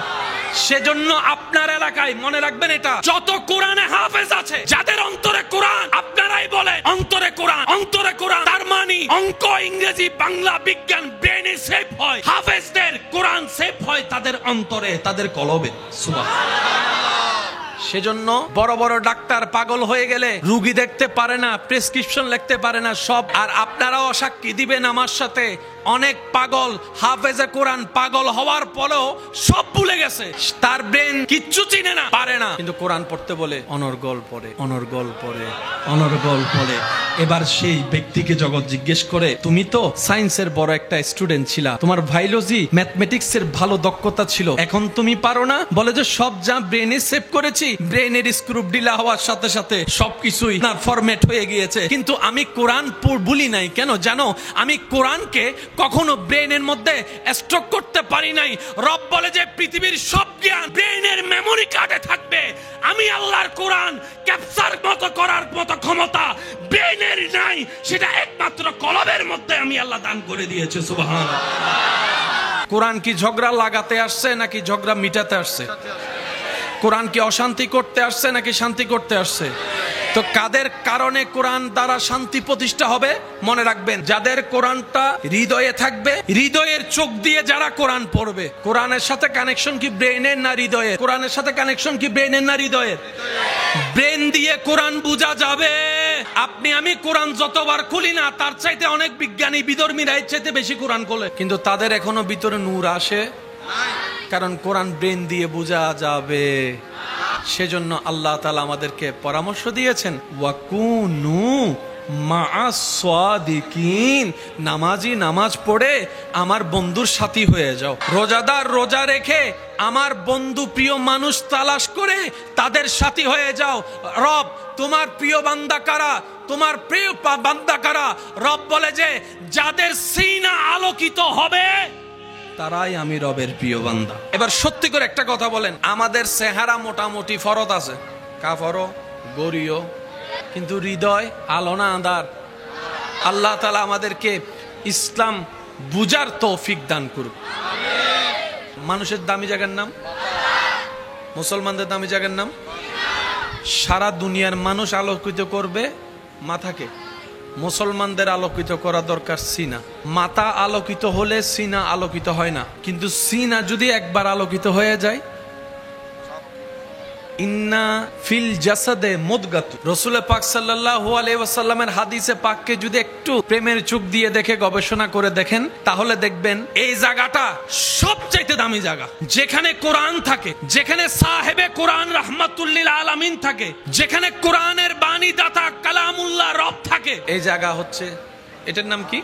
সেজন্য আপনার এলাকায় মনে রাখবেন, এটা যত কোরআনে হাফেজ আছে, যাদের অন্তরে কোরআন, আপনারাই বলেন অন্তরে কোরআন, অন্তরে কোরআন। তার মানে অঙ্ক, ইংরেজি, বাংলা, বিজ্ঞান ব্রেনে সেভ হয়, হাফেজদের কোরআন সেভ হয় তাদের অন্তরে, তাদের কলবে। সুবহানাল্লাহ। সেজন্য বড় বড় ডাক্তার পাগল হয়ে গেলে রোগী দেখতে পারে না, প্রেসক্রিপশন লিখতে পারে না সব। আর আপনারাও সাক্ষী দিবেন আমার সাথে, অনেক পাগল হাফেজে কোরআন পাগল হওয়ার পরেও সব ভুলে গেছে, তার ব্রেন কিচ্ছু চিনে না, পারে না, কিন্তু কোরআন পড়তে বলে অনর্গল পড়ে, অনর্গল পড়ে, অনর্গল পড়ে। এবার সেই ব্যক্তিকে জগৎ জিজ্ঞেস করে, তুমি তো সায়েন্সের বড় একটা স্টুডেন্ট ছিলা, তোমার বায়োলজি ম্যাথমেটিক্সের ভালো দক্ষতা ছিল, এখন তুমি পারো না? বলে যে সব যা ব্রেনে সেভ করেছি, ব্রেনের স্ক্রু ঢিলা হওয়ার সাথে সাথে সবকিছুই না ফরম্যাট হয়ে গিয়েছে, কিন্তু আমি কোরআন ভুলি নাই। কেন জানো? আমি কোরআনকে কখনো ব্রেনের মধ্যে স্ট্রোক করতে পারি নাই। রব বলে যে পৃথিবীর সব জ্ঞান ব্রেনের মেমোরি কার্ডে থাকবে, আমি আল্লাহর কোরআন ক্যাপচার মতো করার মতো ক্ষমতা ব্রেনের নাই, সেটা একমাত্র কলবের মধ্যে আমি আল্লাহ দান করে দিয়েছি। সুবহানাল্লাহ। কোরআন কি ঝগড়া লাগাতে আসছে নাকি ঝগড়া মিটাতে আসছে? কোরআন কি অশান্তি করতে আসছে নাকি শান্তি করতে আসছে? তো কাদের কারণে কোরআন দ্বারা শান্তি প্রতিষ্ঠা হবে? মনে রাখবেন, যাদের কোরআনটা হৃদয়ে থাকবে, হৃদয়ের চোখ দিয়ে যারা কোরআন পড়বে। কোরআনের সাথে কানেকশন কি ব্রেনের না হৃদয়ের? কোরআনের সাথে কানেকশন কি ব্রেনের না হৃদয়ের? ব্রেন দিয়ে কোরআন বোঝা যাবে। আপনি আমি কোরআন যতবার খুলি না, তার চাইতে অনেক বিজ্ঞানী বিধর্মীরা এর চাইতে বেশি কোরআন খোলে, কিন্তু তাদের এখনো ভিতরে নূর আসে, কারণ কোরআন ব্রেন দিয়ে বোঝা যাবে। সেজন্য আল্লাহ তাআলা আমাদেরকে পরামর্শ দিয়েছেন, ওয়াকুনু মা'আস সাদিকিন, নামাজি নামাজ পড়ে আমার বন্ধুর সাথী হয়ে যাও, রোজাদার রোজা রেখে আমার বন্ধু প্রিয় মানুষ তালাশ করে তাদের সাথী হয়ে যাও। রব তোমার প্রিয় বান্দা কারা? তোমার প্রিয় বান্দা কারা? রব বলে যে যাদের সিনা আলোকিত হবে তারাই আমি রবের প্রিয় বান্দা। এবার সত্যি করে একটা কথা বলেন, আমাদের চেহারা মোটামুটি ফরত আছে, কাফরো, গরিও, কিন্তু হৃদয় আলো না আঁধার? আল্লাহ তাআলা আমাদেরকে ইসলাম বুঝার তৌফিক দান করুক। মানুষের দামি জায়গার নাম, মুসলমানদের দামি জায়গার নাম। সারা দুনিয়ার মানুষ আলোকিত করবে মাথাকে, মুসলমানদের আলোকিত করা দরকার সিনা। মাথা আলোকিত হলে সিনা আলোকিত হয় না, কিন্তু সিনা যদি একবার আলোকিত হয়ে যায়, ইন্না ফিল জাসাদে মুদগাতু, রাসূল পাক সাল্লাল্লাহু আলাইহি ওয়াসাল্লামের হাদিসে পাককে যদি একটু প্রেমের চোখ দিয়ে দেখে গবেষণা করে দেখেন, তাহলে দেখবেন এই জায়গাটা সবচেয়ে দামি জায়গা। যেখানে কোরআন থাকে, যেখানে সাহেবে কোরআন রাহমাতুল লিল আলামিন থাকে, যেখানে কোরআনের বাণী দাতা কালামুল্লাহ রব থাকে, এই জায়গা হচ্ছে, এটার নাম কি?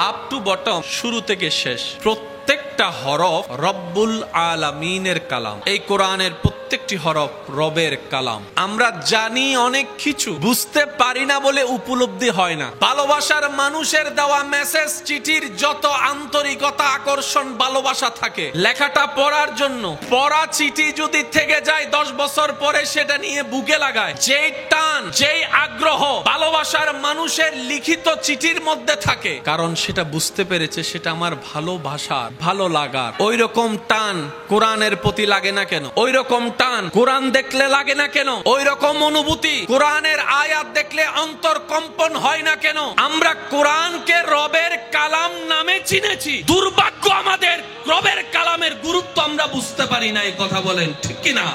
আপ টু বটম, শুরু থেকে শেষ প্রত্যেকটা হরফ রব্বুল আলামিনের কালাম। এই কোরআনের প্রত্যেকটি হরফ রবের কালাম। আমরা জানি অনেক কিছু, বুঝতে পারি না বলে উপলব্ধি হয় না। ভালোবাসার মানুষের দেওয়া মেসেজ চিঠির যত আন্তরিকতা, আকর্ষণ, ভালোবাসা থাকে, লেখাটা পড়ার জন্য, পড়া চিঠি যদি থেকে যায় 10 বছর পরে সেটা নিয়ে বুকে লাগায়, যেই টান, যেই আগ্রহ ভালোবাসার মানুষের লিখিত চিঠির মধ্যে থাকে, কারণ সেটা বুঝতে পেরেছে সেটা আমার ভালোবাসার, ভালো লাগার। ওই রকম টান কোরআনের প্রতি লাগে না কেন? ওই রকম টান কোরআন দেখলে লাগে না কেন? ওই রকম অনুভূতি কোরআনের আয়াত দেখলে অন্তর কম্পন হয় না কেন? আমরা কোরআনকে রবের কালাম নামে চিনেছি, দুর্ভাগ্য আমাদের রবের কালামের গুরুত্ব আমরা বুঝতে পারি না। এই কথা বলেন ঠিক কিনা?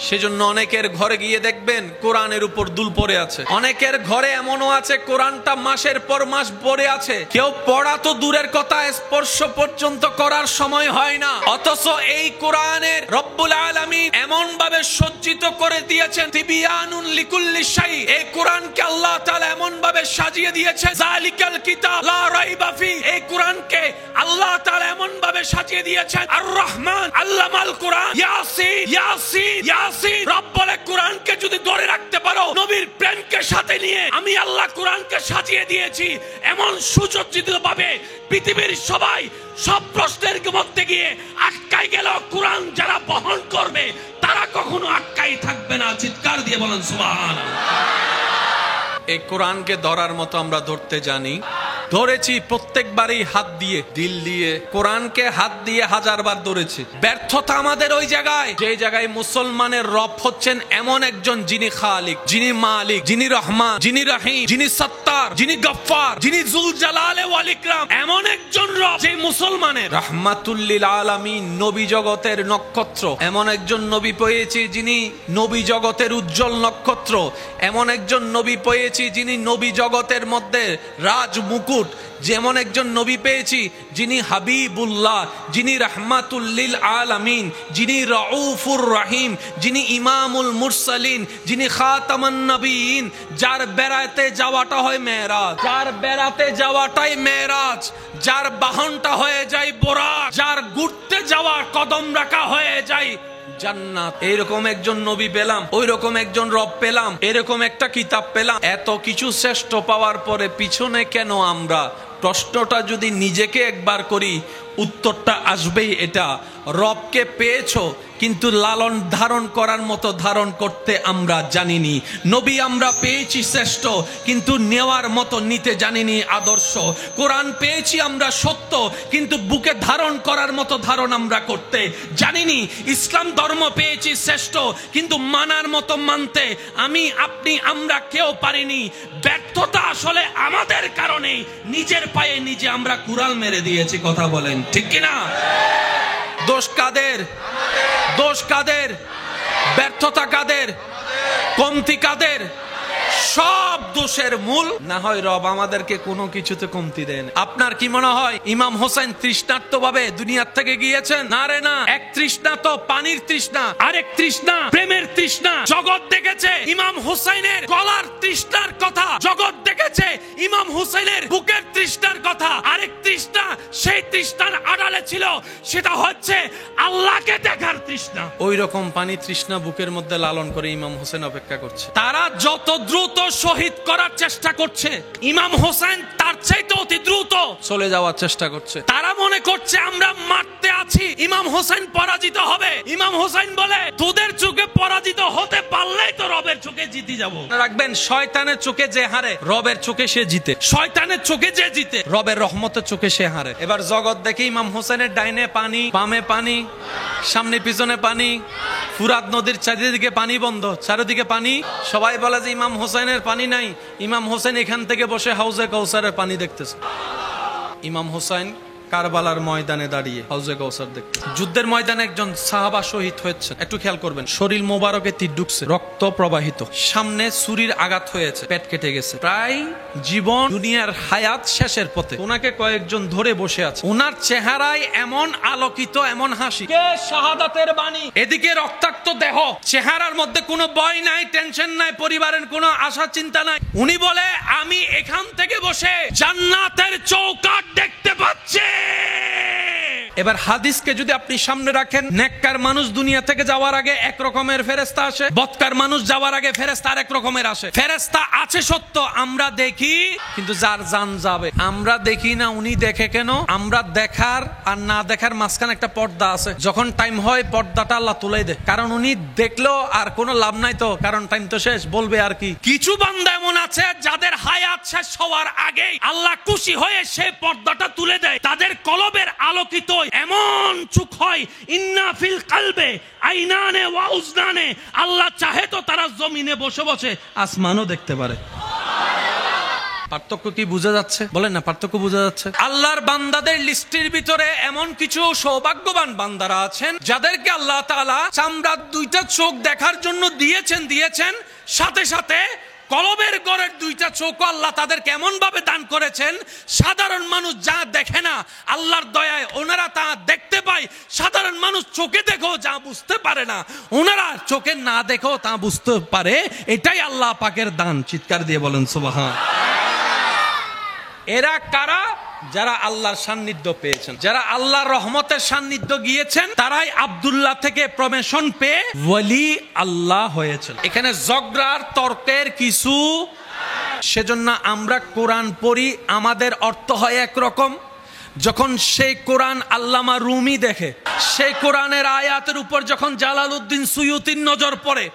সেজন্য অনেকের ঘরে গিয়ে দেখবেন কোরআনের উপর দুল পড়ে আছে। অনেকের ঘরে এমনও আছে কোরআনটা মাসের পর মাস পড়ে আছে, কেউ পড়া তো দূরের কথা, স্পর্শ পর্যন্ত করার সময় হয় না। অথচ এই কোরআনের রব্বুল আলামিন এমন ভাবে সজ্জিত করে দিয়েছেন, তিবিয়ানুন লিকুল্লি শাই। এই কোরআনকে আল্লাহ তাআলা এমন ভাবে সাজিয়ে দিয়েছেন, যালিকাল কিতাব লা রাইবা ফি। এই কোরআনকে আল্লাহ তাআলা এমন ভাবে সাজিয়ে দিয়েছেন, আর রহমান আল্লামাল কোরআন, ইয়াসিন ইয়াসিন ইয়াসিন। রব বলে কোরআনকে যদি ধরে রাখতে পারো, নবীর প্রেমকে সাথে নিয়ে আমি আল্লাহ কোরআনকে সাজিয়ে দিয়েছি এমন সুসজ্জিত ভাবে, পৃথিবীর সবাই সব প্রশ্নের মধ্যে গিয়ে আটকাই গেল, কোরআন যারা বহন করবে তারা কখনো আটকাই থাকবে না। চিৎকার দিয়ে বলেন সুবহানাল্লাহ। এই কোরআনকে ধরার মতো আমরা ধরতে জানি, ধরেছি প্রত্যেকবারই হাত দিয়ে, দিল দিয়ে। কোরআনকে হাত দিয়ে 1000 বার ধরেছি। ব্যর্থতা আমাদের ওই জায়গায়, যে জায়গায় মুসলমানের রব হচ্ছেন এমন একজন, যিনি খালিক, যিনি মালিক, যিনি রহমান, যিনি রহিম, যিনি সত্তার, যিনি গফফার, যিনি যুল জালালে ওয়াল ইকরাম, এমন একজন রব যে মুসলমানের রাহমাতুল লিল আলামিন, নবী জগতের নক্ষত্র। এমন একজন নবী পেয়েছি যিনি নবী জগতের উজ্জ্বল নক্ষত্র। এমন একজন নবী পেয়েছি যিনি নবী জগতের মধ্যে রাজমুকুট। যেমন একজন নবী পেয়েছি যিনি হাবিবুল্লাহ, যিনি রাহমাতুল লিল আলামিন, যিনি রাউফুর রহিম, যিনি ইমামুল মুরসালিন, যিনি খাতামান নবীন, যার বেড়াতে যাওয়াটা হয় মেরাজ, যার বেড়াতে যাওয়াটাই মেরাজ, যার বাহনটা হয়ে যায় বোরাক, যার ঘুরতে যাওয়া কদম রাখা হয়ে যায় জান্নাত। এইরকম একজন নবী পেলাম, ওই রকম একজন রব পেলাম, এরকম একটা কিতাব পেলাম। এত কিছু শ্রেষ্ঠ পাওয়ার পরে পিছনে কেন আমরা? প্রশ্নটা যদি নিজেকে একবার করি, উত্তরটা আসবেই এটা, রবকে পেয়েছো কিন্তু লালন ধারণ করার মতো ধারণ করতে আমরা জানিনি। নবী আমরা পেয়েছি শ্রেষ্ঠ, কিন্তু নেওয়ার মতো নিতে জানিনি আদর্শ। কোরআন পেয়েছি আমরা সত্য, কিন্তু বুকে ধারণ করার মতো ধারণ আমরা করতে জানিনি। ইসলাম ধর্ম পেয়েছি শ্রেষ্ঠ, কিন্তু মানার মতো মানতে আমি, আপনি, আমরা কেউ পারিনি। ব্যর্থতা আসলে আমাদের কারণেই, নিজের পায়ে নিজে আমরা কুড়াল মেরে দিয়েছি। কথা বলেন ঠিক কিনা? দোষ কাদের? দোষ কাদের? ব্যর্থতা কাদের? কমতি কাদের? সব দোষের মূল না হয় রব আমাদেরকে কোনো কিছুতে কমতি দেন। আপনার কি মনে হয় ইমাম হোসেন তৃষ্ণার্ত ভাবে দুনিয়ার থেকে গিয়েছেন? না রে না। এক তৃষ্ণা তো পানির তৃষ্ণা, আরেক তৃষ্ণা প্রেমের তৃষ্ণা। জগৎ দেখেছে ইমাম হোসেনের গলার তৃষ্ণার কথা, জগৎ দেখেছে ইমাম হোসেনের বুকের তৃষ্ণার কথা। আরেক তৃষ্ণা, সেই তৃষ্ণার আড়ালে ছিল, সেটা হচ্ছে আল্লাহকে দেখার তৃষ্ণা। ওই রকম পানি তৃষ্ণা বুকের মধ্যে লালন করে ইমাম হোসেন অপেক্ষা করছে। তারা যত দ্রুত শহীদ করার চেষ্টা করছে, ইমাম হোসেন তার চাইতে অতি দ্রুত চলে যাওয়ার চেষ্টা করছে। তারা মনে করছে আমরা মারতে আছি, ইমাম হোসেন পরাজিত হবে। ইমাম হোসেন বলে, তোদের চোখে পরাজিত হতে পারলেই তো রবের চোখে জিতে যাব। রাখবেন, শয়তানের চোখে যে হারে, রবের চোখে সে জিতে। শয়তানের চোখে যে জিতে, রবের রহমতের চোখে সে হারে। এবার জগৎ দেখে ইমাম হোসেনের ডাইনে পানি, বামে পানি, সামনে পিছনে পানি, ফুরাত নদীর চারিদিকে পানি বন্ধ, চারিদিকে পানি। সবাই বলে যে ইমাম হোসেনের পানি নাই। ইমাম হোসেন এখান থেকে বসে হাউজে কাউসারের পানি দেখতেছে। ইমাম হোসেন কারবালার ময়দানে দাঁড়িয়ে হাউজে কাউসার দেখতে। যুদ্ধের ময়দানে একজন সাহাবা শহীদ হয়েছে, একটু খেয়াল করবেন। শরীর মোবারকে তীর ঢুকছে, রক্ত প্রবাহিত, সামনে ছুরির আঘাত হয়েছে, পেট কেটে গেছে, প্রায় জীবন দুনিয়ার হায়াত শেষের পথে। ওনাকে কয়েকজন ধরে বসে আছে, ওনার চেহারায় এমন আলোকিত, এমন হাসি, কে শাহাদাতের বাণী, এদিকে রক্তাক্ত দেহ, চেহারার মধ্যে কোনো ভয় নাই, টেনশন নাই, পরিবারের কোনো আশা চিন্তা নাই। উনি বলে, আমি এখান থেকে বসে জান্নাতের চৌকাঠ দেখতে পাচ্ছি। এবার হাদিসকে যদি আপনি সামনে রাখেন, নেককার মানুষ দুনিয়া থেকে যাওয়ার আগে এক রকমের ফেরেশতা আসে, বদকার মানুষ যাওয়ার আগে ফেরেশতা আরেক রকমের আসে। ফেরেশতা আছে সত্য, আমরা দেখি, কিন্তু যার জান যাবে আমরা দেখি না। উনি দেখে কেন? আমরা দেখার আর না দেখার মাঝখানে একটা পর্দা আছে। যখন টাইম হয় পর্দাটা আল্লাহ তুলে দেয়, কারণ উনি দেখলো আর কোনো লাভ নাই তো, কারণ টাইম তো শেষ, বলবে আর কি। কিছু বান্দা এমন আছে যাদের হায়াত শেষ হওয়ার আগেই আল্লাহ খুশি হয়ে সে পর্দাটা তুলে দেয়, তাদের কলবের আলোকিত এমন চোখ হয়, ইন্না ফিল কলবে আইনানে ওয়া উজনানে, আল্লাহ চাহে তো তারা জমিনে বসে বসে আসমানও দেখতে পারে। পার্থক্য কি বোঝা যাচ্ছে? বলেন না, পার্থক্য বোঝা যাচ্ছে? আল্লাহর বান্দাদের লিস্টের ভিতরে এমন কিছু সৌভাগ্যবান বান্দারা আছেন যাদেরকে আল্লাহ তাআলা চামড়ার দুইটা চোখ দেখার জন্য দিয়েছেন, সাথে সাথে কলবের গড়ের দুইটা চোখ আল্লাহ তাদের কেমন ভাবে দান করেছেন। সাধারণ মানুষ যা দেখে না, আল্লাহর দয়ায় ওনারা তা দেখতে পায়। সাধারণ মানুষ চোখে দেখো যা বুঝতে পারে না, ওনারা চোখে না দেখো তা বুঝতে পারে। এটাই আল্লাহ পাকের দান। চিৎকার দিয়ে বলেন সুবহান। এরা কারা? যারা আল্লাহর সান্নিধ্য পেয়েছেন, যারা আল্লাহর রহমতের সান্নিধ্য গিয়েছেন, তারাই আব্দুল্লাহ থেকে প্রমোশন পেয়ে ওয়ালি আল্লাহ হয়েছেন। এখানে ঝগড়ার তর্কের কিছু। সেজন্য আমরা কোরআন পড়ি, আমাদের অর্থ হয় একরকম। যখন সেই কোরআন আল্লামা রুমি দেখে, সেই কোরআনের আয়াতের উপর যখন জালালউদ্দিন সুয়ুতির নজর পড়ে,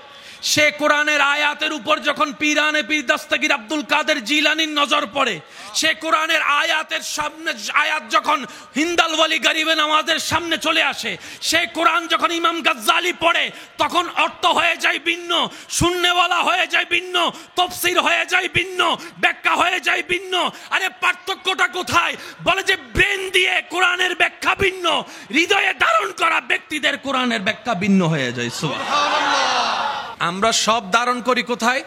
সে কোরআনের আয়াতের উপর যখন পীরানে পীর দস্তগীর আব্দুল কাদের জিলানির নজর পড়ে, সে কোরআনের আয়াতের সামনে আয়াত যখন হিন্দাল ওয়ালি গরিবে নামাজের সামনে চলে আসে, সে কোরআন যখন ইমাম গাজ্জালি পড়ে, তখন অর্থ হয়ে যায় ভিন্ন, শূন্যওয়ালা হয়ে যায় ভিন্ন, তাফসীর হয়ে যায় ভিন্ন, ব্যাখ্যা হয়ে যায় ভিন্ন। আরে পার্থক্যটা কোথায়? বলে যে ব্রেন দিয়ে কোরআনের ব্যাখ্যা ভিন্ন, হৃদয়ে ধারণ করা ব্যক্তিদের কোরআনের ব্যাখ্যা ভিন্ন হয়ে যায়। সুবহানাল্লাহ। আমরা সব ধারণ করি কোথায়?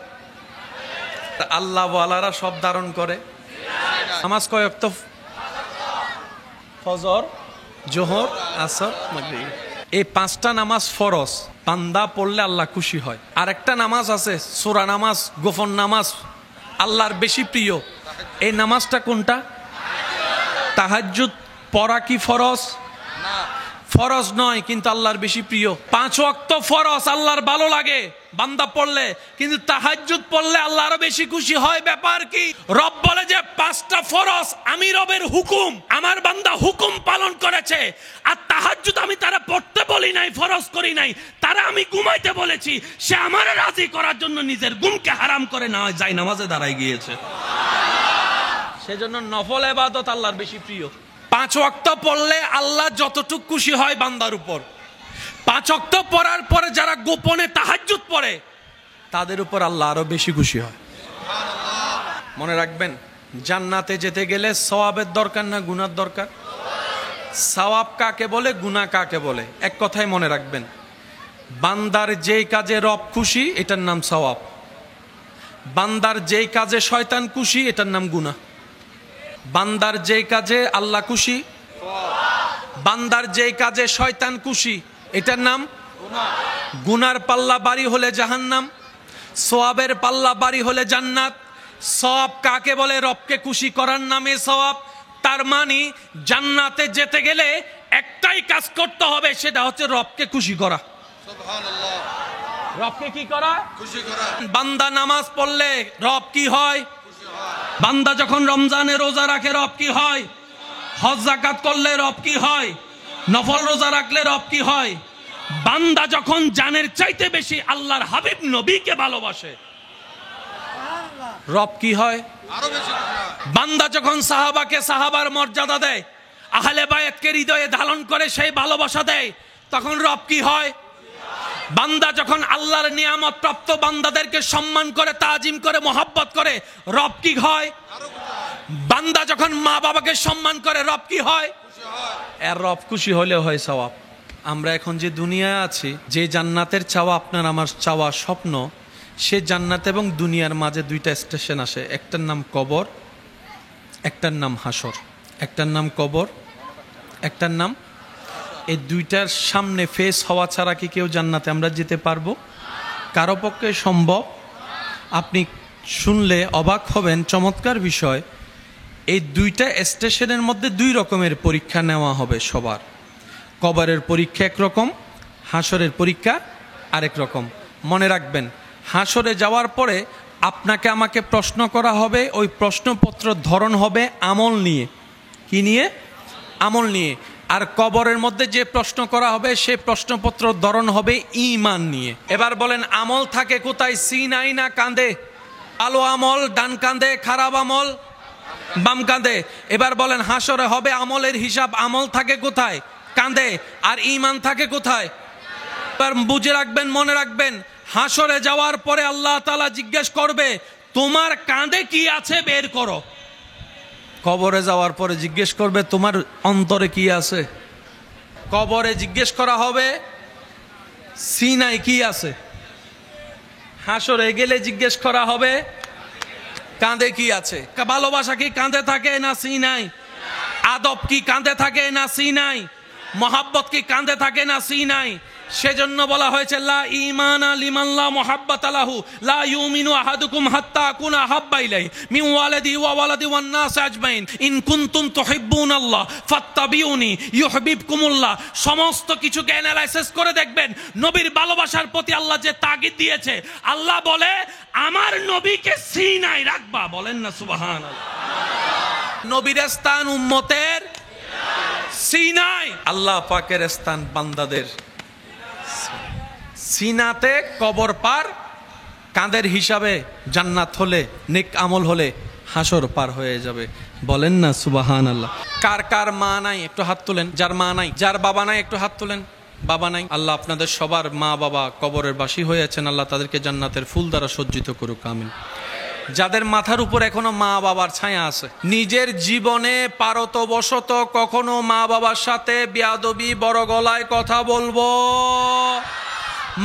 আল্লাহ ওয়ালারা সব ধারণ করে। নামাজ কয় ওয়াক্ত? ফজর, জোহর, আসর, মাগরিব। এই পাঁচটা নামাজ ফরজ, বান্দা পড়লে আল্লাহ খুশি হয়। আর একটা নামাজ আছে সূরা নামাজ, গোপন নামাজ, আল্লাহর বেশি প্রিয়। এই নামাজটা কোনটা? তাহাজ্জুদ পড়া কি ফরজ? ফরজ নয়, কিন্তু আল্লাহর বেশি প্রিয়। 5 ওয়াক্ত ফরজ, আল্লাহর ভালো লাগে বান্দা পড়লে, কিন্তু তাহাজ্জুদ পড়লে আল্লাহ আরো বেশি খুশি হয়। ব্যাপার কি? রব বলে যে 5টা ফরজ আমি রবের হুকুম, আমার বান্দা হুকুম পালন করেছে। আর তাহাজ্জুদ আমি তারা পড়তে বলি নাই, ফরজ করি নাই, তারা আমি ঘুমাইতে বলেছি। সে আমারে রাজি করার জন্য নিজের ঘুমকে হারাম করে না যায় নামাজে দাঁড়ায় গিয়েছে। সেজন্য নফল ইবাদত আল্লাহর বেশি প্রিয়। 5 ওয়াক্ত পড়লে আল্লাহ যতটুকু খুশি হয় বান্দার উপর, 5 ওয়াক্ত পড়ার পরে যারা গোপনে তাহাজ্জুদ পড়ে তাদের উপর আল্লাহ আরো বেশি খুশি হয়। মনে রাখবেন, জান্নাতে যেতে গেলে সওয়াবের দরকার না গুনার দরকার? সওয়াব কাকে বলে, গুনাহ কাকে বলে? এক কথায় মনে রাখবেন, বান্দার যেই কাজে রব খুশি এটার নাম সওয়াব, বান্দার যেই কাজে শয়তান খুশি এটার নাম গুনাহ। বান্দার যেই কাজে আল্লাহ খুশি, বান্দার যেই কাজে শয়তান খুশি এটার নাম গুনার পাল্লা বাড়ি হলে জাহান্নাম, সওয়াবের পাল্লা বাড়ি হলে জান্নাত। সওয়াব কাকে বলে? রবকে খুশি করার নামে সওয়াব। তার মানে জান্নাতে যেতে গেলে একটাই কাজ করতে হবে, সেটা হচ্ছে রবকে খুশি করা। সুবহানাল্লাহ। রবকে কি করা? খুশি করা। বান্দা নামাজ পড়লে রব কি হয়? বান্দা যখন রমজানে রোজা রাখে রব কি হয়? হজ যাকাত করলে রব কি হয়? নফল রোজা রাখলে রব কি হয়? বান্দা যখন জানের চাইতে বেশি আল্লাহর হাবিব নবীকে ভালোবাসে রব কি হয়? আরো বেশি। বান্দা যখন সাহাবাকে সাহাবার মর্যাদা দেয়, আহলে বায়াতকে হৃদয়ে ধারণ করে সেই ভালোবাসা দেয়, তখন রব কি হয়? বান্দা যখন আল্লাহর নিয়ামত প্রাপ্ত বান্দাদেরকে সম্মান করে, তাজিম করে, মোহাব্বত করে, রব কি হয়? বান্দা যখন মা বাবাকে সম্মান করে রব কি হয়? এর রব খুশি হলে হয় সওয়াব। আমরা এখন যে দুনিয়ায় আছি, যে জান্নাতের চাওয়া আপনার আমার চাওয়া স্বপ্ন, সে জান্নাত এবং দুনিয়ার মাঝে দুইটা স্টেশন আসে। একটার নাম কবর, একটার নাম হাসর। একটার নাম কবর, একটার নাম, এই দুইটার সামনে ফেস হওয়া ছাড়া কি কেউ জান্নাতে আমরা যেতে পারবো? কারো পক্ষে সম্ভব? আপনি শুনলে অবাক হবেন, চমৎকার বিষয়। এই দুইটা স্টেশনের মধ্যে দুই রকমের পরীক্ষা নেওয়া হবে সবার। কবরের পরীক্ষা একরকম, হাসরের পরীক্ষা আরেক রকম। মনে রাখবেন, হাসরে যাওয়ার পরে আপনাকে আমাকে প্রশ্ন করা হবে, ওই প্রশ্নপত্র ধরন হবে আমল নিয়ে। কি নিয়ে? আমল নিয়ে। আর কবরের মধ্যে যে প্রশ্ন করা হবে সে প্রশ্নপত্র ধরন হবে ঈমান নিয়ে। এবার বলেন, আমল থাকে কোথায়? সিনাই না কাঁধে? ভালো আমল ডান কাঁধে, খারাপ আমল বাম কাঁধে। এবার বলেন, হাসরে হবে আমলের হিসাব, আমল থাকে কোথায়? কাঁধে। আর ঈমান থাকে কোথায়? এবার বুঝে রাখবেন, মনে রাখবেন, হাসরে যাওয়ার পরে আল্লাহ তাআলা জিজ্ঞেস করবে তোমার কাঁধে কি আছে বের করো। কবরে যাওয়ার পরে জিজ্ঞেস করবে তোমার অন্তরে কি আছে। কবরে জিজ্ঞেস করা হবে সিনায় কি আছে। হাসরে গেলে জিজ্ঞেস করা হবে কাঁধে কি আছে। ভালোবাসা কি কাঁধে থাকে না সিনায়? আদব কি কাঁধে থাকে না সিনায়? মহাব্বত কি কাঁধে থাকে না সিনায়? সেজন্য বলা হয়েছে লা ঈমানা লিমান লা মুহাব্বাতা লাহু লা ইউমিনু আহাদুকুম হাত্তা আকুনা আহাব্বা ইলাইহি মিন ওয়ালাদি ওয়া ওয়ালাদি ওয়ান নাস আজমাইন ইন কুনতুম তুহিব্বুনাল্লাহ ফাত্তাবিউনি ইউহিব্বুকুমুল্লাহ। সমস্ত কিছুকে অ্যানালাইসিস করে দেখবেন, নবীর ভালোবাসার প্রতি আল্লাহ যে তাগিদ দিয়েছে, আল্লাহ বলে আমার নবীকে সিনায় রাখবা। বলেন না সুবহানাল্লাহ। নবীর স্থান উম্মতের সিনায়, আল্লাহ পাকের স্থান বান্দাদের সিনাতে। কবর পার, কাঁধের হিসাবে জান্নাত হলে, নেক আমল হলে হাসর পার হয়ে যাবে। বলেন না সুবহানাল্লাহ। কার কার মা নাই একটু হাত তোলেন। যার মা নাই, যার বাবা নাই একটু হাত তোলেন। বাবা নাই, আল্লাহ আপনাদের সবার মা বাবা কবরের বাসী হয়েছেন, আল্লাহ তাদেরকে জান্নাতের ফুল দ্বারা সজ্জিত করুক, আমিন। যাদের মাথার উপর এখনো মা বাবার ছায়া আছে, নিজের জীবনে পারতবশত কখনো মা বাবার সাথে বেয়াদবি, বড় গলায় কথা বলবো,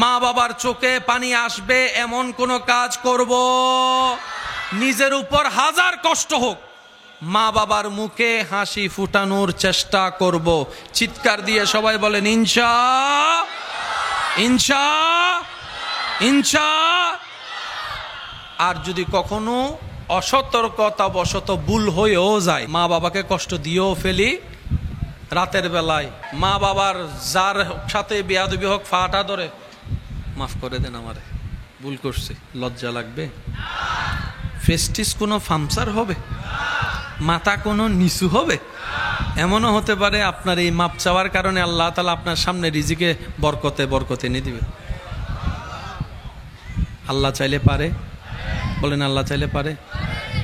মা বাবার চোখে পানি আসবে এমন কোন কাজ করব, নিজের উপর হাজার কষ্ট হোক মা বাবার মুখে হাসি ফুটানোর চেষ্টা করব। চিৎকার দিয়ে সবাই বলেন ইনশা ইনশা ইনশা। আর যদি কখনো অসতর্কতা বশত ভুল হয়েও যায়, মা বাবাকে কষ্ট দিয়েও ফেলি, রাতের বেলায় মা বাবার যার সাথে বেয়াদবি হোক ফাটা ধরে মাফ করে দেন, আমারে ভুল করছে, লজ্জা লাগবে? ফেস্টিস কোনো ফামসার হবে? মাথা কোনো নিচু হবে? এমনও হতে পারে আপনার এই মাপ চাওয়ার কারণে আল্লাহ তাআলা আপনার সামনে রিজিকে বরকতে বরকতে এনে দিবে। আল্লাহ চাইলে পারে, বলেন আল্লাহ চাইলে পারে।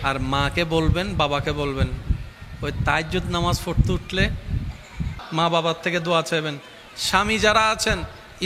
আর মাকে বলবেন, বাবাকে বলবেন, ওই তাহাজ্জুদ নামাজ পড়তে উঠলে মা বাবার থেকে দোয়া চাইবেন। স্বামী যারা আছেন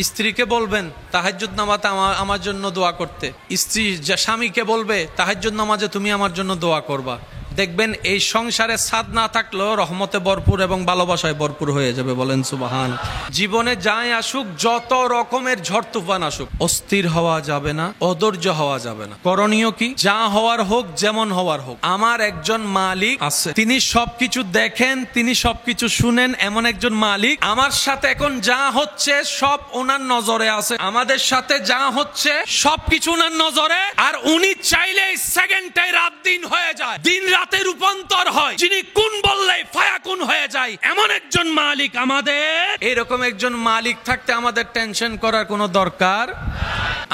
স্ত্রীকে বলবেন তাহাজ্জুদ নামাজে আমার জন্য দোয়া করতে। স্ত্রী স্বামীকে বলবে তাহাজ্জুদ নামাজে তুমি আমার জন্য দোয়া করবা। দেখবেন এই সংসারে সাদ না থাকলেও রহমতে ভরপুর এবং ভালোবাসায় ভরপুর হয়ে যাবে। বলেন সুবহান। জীবনে যাই আসুক, যত রকমের ঝড় তুফান আসুক, অস্থির হওয়া যাবে না, অধৈর্য হওয়া যাবে না। করণীয় কি? যা হওয়ার হোক, যেমন হওয়ার হোক, আমার একজন মালিক আছে, তিনি সবকিছু দেখেন, তিনি সবকিছু শুনেন। এমন একজন মালিক আমার সাথে এখন যা হচ্ছে সব ওনার নজরে আছে। আমাদের সাথে যা হচ্ছে সবকিছু ওনার নজরে। আর উনি চাইলে সেকেন্ডটাই রাত দিন হয়ে যায়, দিন রাতে রূপান্তর হয়। যিনি কোন বললেই ফায়াকুন হয়ে যায়, এমন একজন মালিক আমাদের। এরকম একজন মালিক থাকতে আমাদের টেনশন করার কোনো দরকার।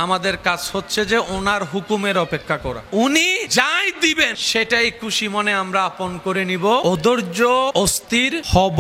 আমাদের কাজ হচ্ছে যে ওনার হুকুমের অপেক্ষা করা। উনি যাই দিবেন সেটাই খুশি মনে আমরা আপন করে নিব। অধৈর্য অস্থির হব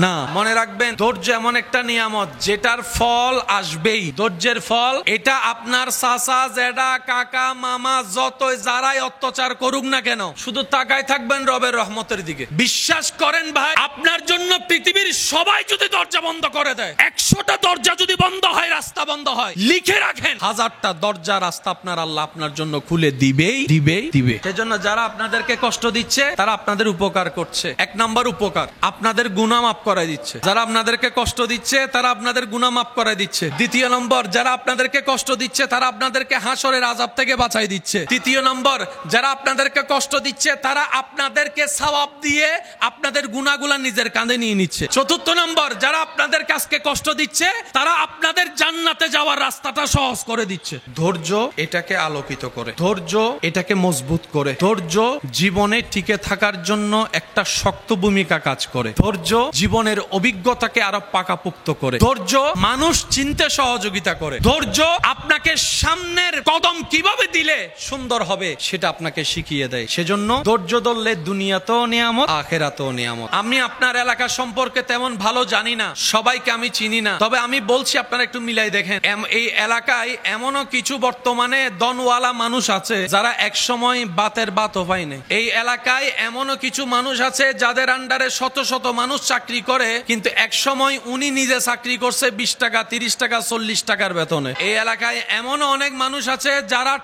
না। মনে রাখবেন, ধৈর্য এমন একটা নিয়ামত যেটার ফল আসবেই। ধৈর্যের ফল এটা আপনার চাচা জেঠা কাকা মামা যতই যারাই অত্যাচার করুক না কেন, শুধু তাকায় থাকবেন রবের রহমতের দিকে। বিশ্বাস করেন ভাই, আপনার জন্য পৃথিবীর সবাই যদি দরজা বন্ধ করে দেয়, 100টা দরজা যদি বন্ধ হয়, রাস্তা বন্ধ হয়, লিখে রাখেন 1000টা দরজা রাস্তা আপনার আল্লাহ আপনার জন্য খুলে দিবেই দিবেই দিবে। সেজন্য যারা আপনাদেরকে কষ্ট দিচ্ছে তারা আপনাদের উপকার করছে। 1 নাম্বার উপকার, আপনাদের গুনাহ মাফ করায় দিচ্ছে। যারা আপনাদেরকে কষ্ট দিচ্ছে তারা আপনাদের গুনাহ মাফ করায় দিচ্ছে। 2 নম্বর, যারা আপনাদেরকে কষ্ট দিচ্ছে তারা আপনাদেরকে হাসরের আযাব থেকে বাঁচাই দিচ্ছে। 3 নম্বর, যারা আপনাদেরকে কষ্ট দিচ্ছে তারা আপনাদেরকে সওয়াব দিয়ে আপনাদের গুনাহগুলো নিজের কাঁধে নিয়ে নিচ্ছে। 4 নম্বর, যারা আপনাদের কাছে কষ্ট দিচ্ছে তারা আপনাদের জান্নাতে যাওয়ার রাস্তাটা সহজ করে দিচ্ছে। ধৈর্য এটাকে আলোকিত করে, ধৈর্য এটাকে মজবুত করে, ধৈর্য জীবনে টিকে থাকার জন্য একটা শক্ত ভূমিকা কাজ করে, ধৈর্য জীবনের অভিজ্ঞতাকে আরো পাকাপোক্ত করে, ধৈর্য মানুষ চিনতে সহযোগিতা করে, ধৈর্য আপনাকে সামনের কদম কিভাবে দিলে সুন্দর হবে সেটা আপনাকে শিখিয়ে দেয়। সেজন্য ধৈর্য ধরলে দুনিয়াতেও নিয়ামত, আখিরাতেও নিয়ামত। আমি আপনার এলাকা সম্পর্কে তেমন ভালো জানি না, সবাইকে আমি চিনি না, তবে আমি বলছি আপনারা একটু মিলাই দেখেন। এই এলাকায় এমনও কিছু বর্তমানে দনওয়ালা মানুষ আছে যারা একসময় বাতের বাতও পায়নি। এই এলাকায় এমনও কিছু মানুষ আছে যাদের আন্ডারে শত শত মানুষ চাকরি করে, কিন্তু একসময় উনি নিজে চাকরি করছে 20 টাকা 30 টাকা 40 টাকার বেতনে। এই এলাকায় এমনও অনেক মানুষ আছে যারা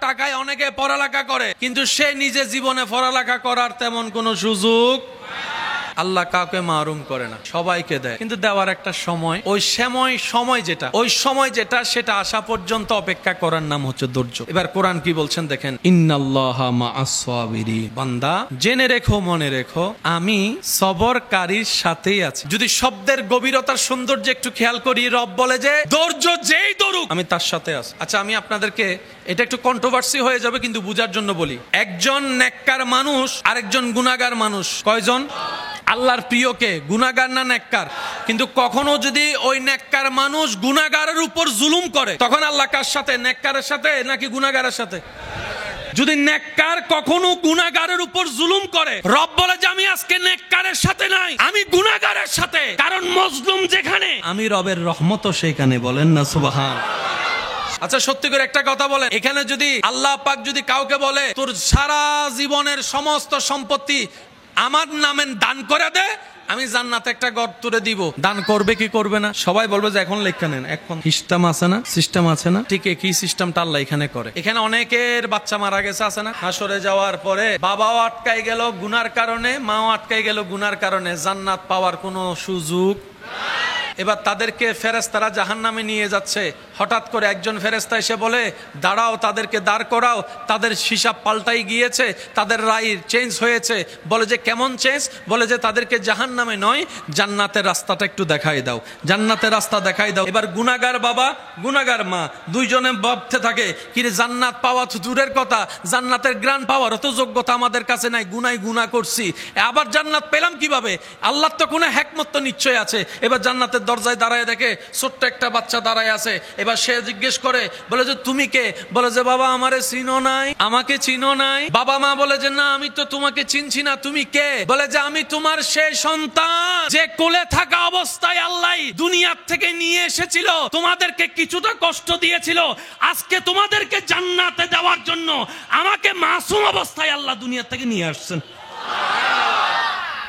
টাকায় অনেকে পড়ালেখা করে, কিন্তু সে নিজে জীবনে পড়ালেখা করার তেমন কোনো সুযোগ আল্লাহ কাউকে মাহরুম করে না, সবাইকে দেয়, কিন্তু দেওয়ার একটা সময়, ওই সময় যেটা সেটা আসা পর্যন্ত অপেক্ষা করার নাম হচ্ছে ধৈর্য। এবার কোরআন কি বলছেন দেখেন, ইন্নাল্লাহা মা'আস সাবিরিন, বান্দা জেনে রেখো মনে রেখো আমি সবরকারীর সাথেই আছি। যদি শব্দের গভীরতার সৌন্দর্য একটু খেয়াল করি, রব বলে যে ধৈর্য যেই ধরুক আমি তার সাথে আছি। আচ্ছা, আমি আপনাদেরকে, এটা একটু কন্ট্রোভার্সি হয়ে যাবে কিন্তু বুঝার জন্য বলি, একজন নেককার মানুষ আরেকজন গুনাহগার মানুষ, কয়জন? আল্লাহর প্রিয় কে, গুনাহগার না নেককার? কিন্তু কখনো যদি ওই নেককার মানুষ গুনাহগারের উপর জুলুম করে, তখন আল্লাহ কার সাথে, নেককারের সাথে নাকি গুনাহগারের সাথে? যদি নেককার কখনো গুনাহগারের উপর জুলুম করে, রব বলে যে আমি আজকে নেককারের সাথে নাই, আমি গুনাহগারের সাথে। কারণ মজলুম যেখানে, আমি রবের রহমতও সেখানে। বলেন না সুবহান। আচ্ছা, সত্যি করে একটা কথা বলেন, এখানে যদি আল্লাহ পাক যদি কাউকে বলে তোর সারা জীবনের সমস্ত সম্পত্তি আমার নামে দান করে দে, আমি জান্নাতে একটা ঘর তুলে দিব, দান করবে কি করবে না? সবাই বলবে যে এখন লেখা নেন, এখন সিস্টেম আছে না? ঠিক একই সিস্টেমটা আল্লাহ এখানে করে। এখানে অনেকের বাচ্চা মারা গেছে, আছে না? হাসরে যাওয়ার পরে বাবাও আটকাই গেল গুনার কারণে, মাও আটকাই গেল গুনার কারণে, জান্নাত পাওয়ার কোনো সুযোগ। এবার তাদেরকে ফেরেশতারা জাহান্নামে নিয়ে যাচ্ছে, হঠাৎ করে একজন ফেরেশতা এসে বলে দাঁড়াও, তাদেরকে দাঁড় করাও, তাদের হিসাব পাল্টাই গিয়েছে, তাদের রায় চেঞ্জ হয়েছে। বলে যে কেমন চেঞ্জ? বলে যে তাদেরকে জাহান্নামে নয়, জান্নাতের রাস্তাটা একটু দেখাই দাও, জান্নাতের রাস্তা দেখাই দাও। এবার গুনাহগার বাবা গুনাহগার মা দুইজনে ভাবতে থাকে, কিরে জান্নাত পাওয়া তো দূরের কথা, জান্নাতের গ্রান পাওয়ার অত যোগ্যতা আমাদের কাছে নাই, গুনাহ করছি, আবার জান্নাত পেলাম কিভাবে? আল্লাহর তো কোনো হিকমত তো নিশ্চয় আছে। এবার জান্নাতের দরজায় দাঁড়ায় দেখে ছোট্ট একটা বাচ্চা দাঁড়ায় আছে। এবার সে জিজ্ঞেস করে, বলে যে তুমি কে? বলে যে বাবা আমারে চিনো নাই, আমাকে চিনো নাই। বাবা মা বলে যে না আমি তো তোমাকে চিনছি না, তুমি কে? বলে যে আমি তোমার সেই সন্তান যে কোলে থাকা অবস্থায় আল্লাহ দুনিয়ার থেকে নিয়ে এসেছিল, তোমাদেরকে কিছুটা কষ্ট দিয়েছিল, আজকে তোমাদেরকে জান্নাতে দেওয়ার জন্য আমাকে মাসুম অবস্থায় আল্লাহ দুনিয়ার থেকে নিয়ে আসছেন।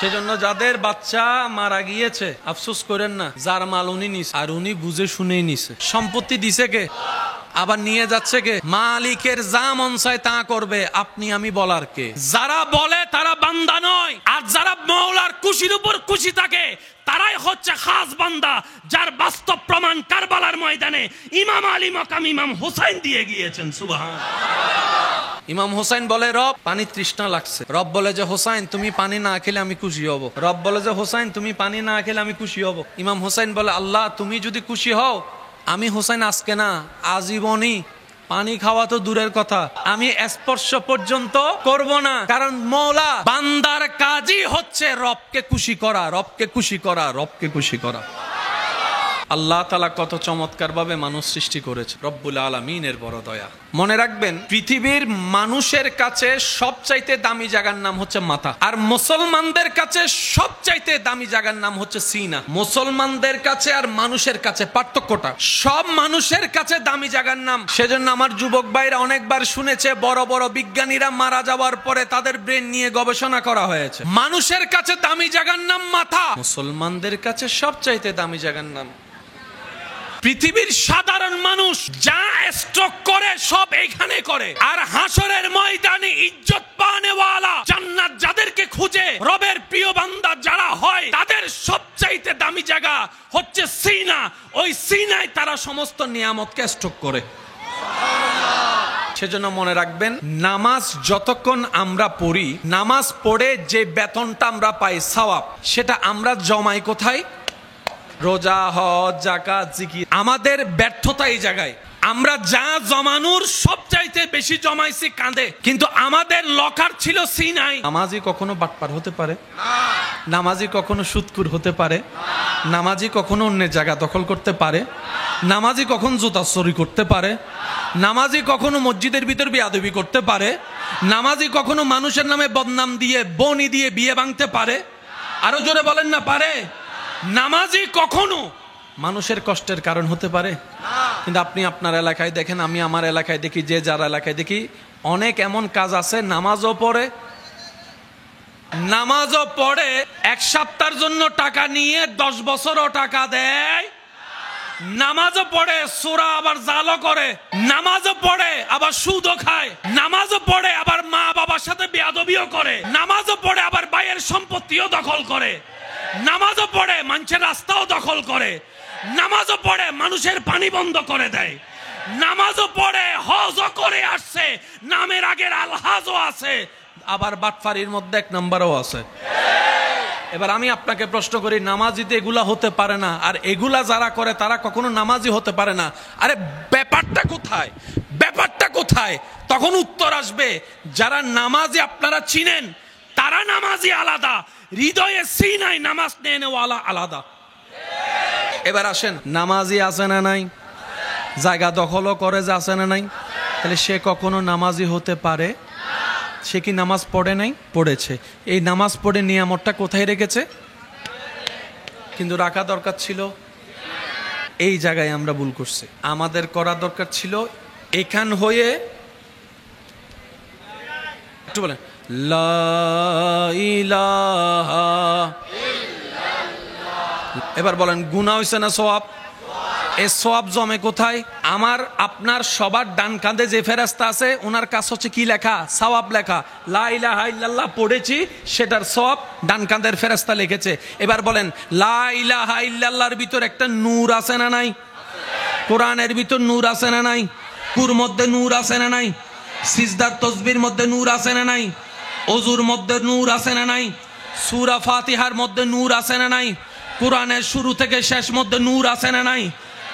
সেজন্য যাদের বাচ্চা মারা গিয়েছে আফসোস করেন না, যার মাল উনি নিছে, আর উনি বুঝে শুনেই নিছে। সম্পত্তি দিছে কে? আবার নিয়ে যাচ্ছে কে? মালিকের যা মন চায় তা করবে, আপনি আমি বলার কে? যারা বলে তারা বান্দা নয়, আর যারা মওলার খুশির উপর খুশি থাকে তারাই হচ্ছে খাস বান্দা, যার বাস্তব প্রমাণ কারবালার ময়দানে ইমাম আলী মাকাম ইমাম হোসেন দিয়ে গিয়েছেন। সুবহান। ইমাম হোসেন বলে রব পানি তৃষ্ণা লাগছে, রব বলে যে হোসেন তুমি পানি না খেলে আমি খুশি হব, রব বলে যে হোসেন তুমি পানি না খেলে আমি খুশি হব। ইমাম হোসেন বলে আল্লাহ তুমি যদি খুশি হও, আমি হোসেন আজকে না আজীবনই পানি খাওয়া তো দূরের কথা, আমি স্পর্শ পর্যন্ত করব না। কারণ মওলা বান্দার কাজই হচ্ছে রবকে খুশি করা, রবকে খুশি করা, রবকে খুশি করা। আল্লাহ তাআলা কত চমৎকার ভাবে মানুষ সৃষ্টি করেছে, রব্বুল আলামিনের বড় দয়া। মনে রাখবেন, পৃথিবীর মানুষের কাছে সবচাইতে দামি জায়গার নাম হচ্ছে মাথা, আর মুসলমানদের কাছে সবচাইতে দামি জায়গার নাম হচ্ছে সিনা। মুসলমানদের কাছে আর মানুষের কাছে পার্থক্যটা, সব মানুষের কাছে দামি জায়গার নাম। সেজন্য আমার যুবক ভাইরা অনেকবার শুনেছে বড় বড় বিজ্ঞানীরা মারা যাওয়ার পরে তাদের ব্রেন নিয়ে গবেষণা করা হয়েছে। মানুষের কাছে দামি জায়গার নাম মাথা, মুসলমানদের কাছে সবচাইতে দামি জায়গার নাম। পৃথিবীর সাধারণ মানুষ যা স্ট্রোক করে সব এইখানে করে, আর হাসরের ময়দানে ইজ্জত পানেওয়ালা জান্নাত যাদেরকে খুঁজে রবের প্রিয় বান্দা যারা হয়, তাদের সবচাইতে দামি জায়গা হচ্ছে সিনা। ওই সিনায় তারা সমস্ত নিয়ামতকে স্ট্রোক করে। সেজন্য মনে রাখবেন, নামাজ যতক্ষণ আমরা পড়ি, নামাজ পড়ে যে বেতনটা আমরা পাই সওয়াব, সেটা আমরা জমাই কোথায়? রোজা, হজ, যাকাত, জিকির। আমাদের ব্যর্থতা এই জায়গায়, আমরা যা জমানোর সবচাইতে বেশি জমাইছি কাঁধে, কিন্তু আমাদের লকার ছিল সিনাই। নামাজি কখনো বাটপার হতে পারে, নামাজি কখনো সুদকুর হতে পারে, নামাজি কখনো অন্যের জায়গা দখল করতে পারে, নামাজি কখন জুতা চুরি করতে পারে, নামাজি কখনো মসজিদের ভিতর বেয়াদবি করতে পারে, নামাজি কখনো মানুষের নামে বদনাম দিয়ে বনি দিয়ে বিয়ে ভাঙতে পারে। আরো জোরে বলেন না, পারে? নামাজি কখনো মানুষের কষ্টের কারণ হতে পারে। কিন্তু আপনি আপনার এলাকায় দেখেন, আমি আমার এলাকায় দেখি, যে যার এলাকায় দেখি, অনেক এমন কাজ আছে নামাজও পড়ে 1 সপ্তাহের জন্য টাকা নিয়ে 10 বছরও টাকা দেয়। নামাজও পড়ে সূরা আবার জালও করে, নামাজও পড়ে আবার সুদও খায়, নামাজও পড়ে আবার মা বাবার সাথে বেয়াদবিও করে, নামাজও পড়ে আবার ভাইয়ের সম্পত্তিও দখল করে, নামাজও পড়ে মানুষের রাস্তাও দখল করে, নামাজও পড়ে মানুষের পানি বন্ধ করে দেয়, নামাজও পড়ে হজও করে আসছে, নামের আগের আলহাজও আছে, আবার বাটফারির মধ্যে 1 নম্বরও আছে। এবার আমি আপনাকে প্রশ্ন করি, নামাজিতে এগুলা হতে পারে না, আর এগুলা যারা করে তারা কখনো নামাজি হতে পারে না। আরে ব্যাপারটা কোথায়? ব্যাপারটা কোথায়? তখন উত্তর আসবে, যারা নামাজি আপনারা চিনেন তারা নামাজি আলাদা, হৃদয়ে সিনায় নামাজ নেওয়ালা আলাদা। এবার আসেন, নামাজি আছে না নাই? জায়গা দখলও করে যে আছে না নাই? তাহলে সে কখনো নামাজি হতে পারে? সে কি নামাজ পড়ে নাই? পড়েছে। এই নামাজ পড়ে নিয়ামতটা কোথায় রেখেছে? কিন্তু রাখা দরকার ছিল এই জায়গায়, আমরা ভুল করছি। আমাদের করা দরকার ছিল এখান হয়ে, একটু বলেন লা ইলাহা ইল্লাল্লাহ। এবার বলেন, গুনাহ হইছে না সওয়াব? এই সওয়াব জমে কোথায়? আমার আপনার সবার ডান কাঁধে যে ফেরেশতা আছে, ওনার কাজ হচ্ছে কি লেখা? সওয়াব লেখা। লা ইলাহা ইল্লাল্লাহ পড়েছি, সেটার সওয়াব ডান কাঁধের ফেরেশতা লিখেছে। এবার বলেন, লা ইলাহা ইল্লাল্লাহর ভিতর একটা নূর আছে না নাই? কোরআনের ভিতর নূর আছে না নাই? কুর মধ্যে নূর আছে না নাই? সিজদার তসবির মধ্যে নূর আছে না নাই? ওযুর মধ্যে নূর আছে না নাই? সূরা ফাতিহার মধ্যে নূর আছে না নাই? কোরআনের শুরু থেকে শেষ মধ্যে নূর আছে না নাই?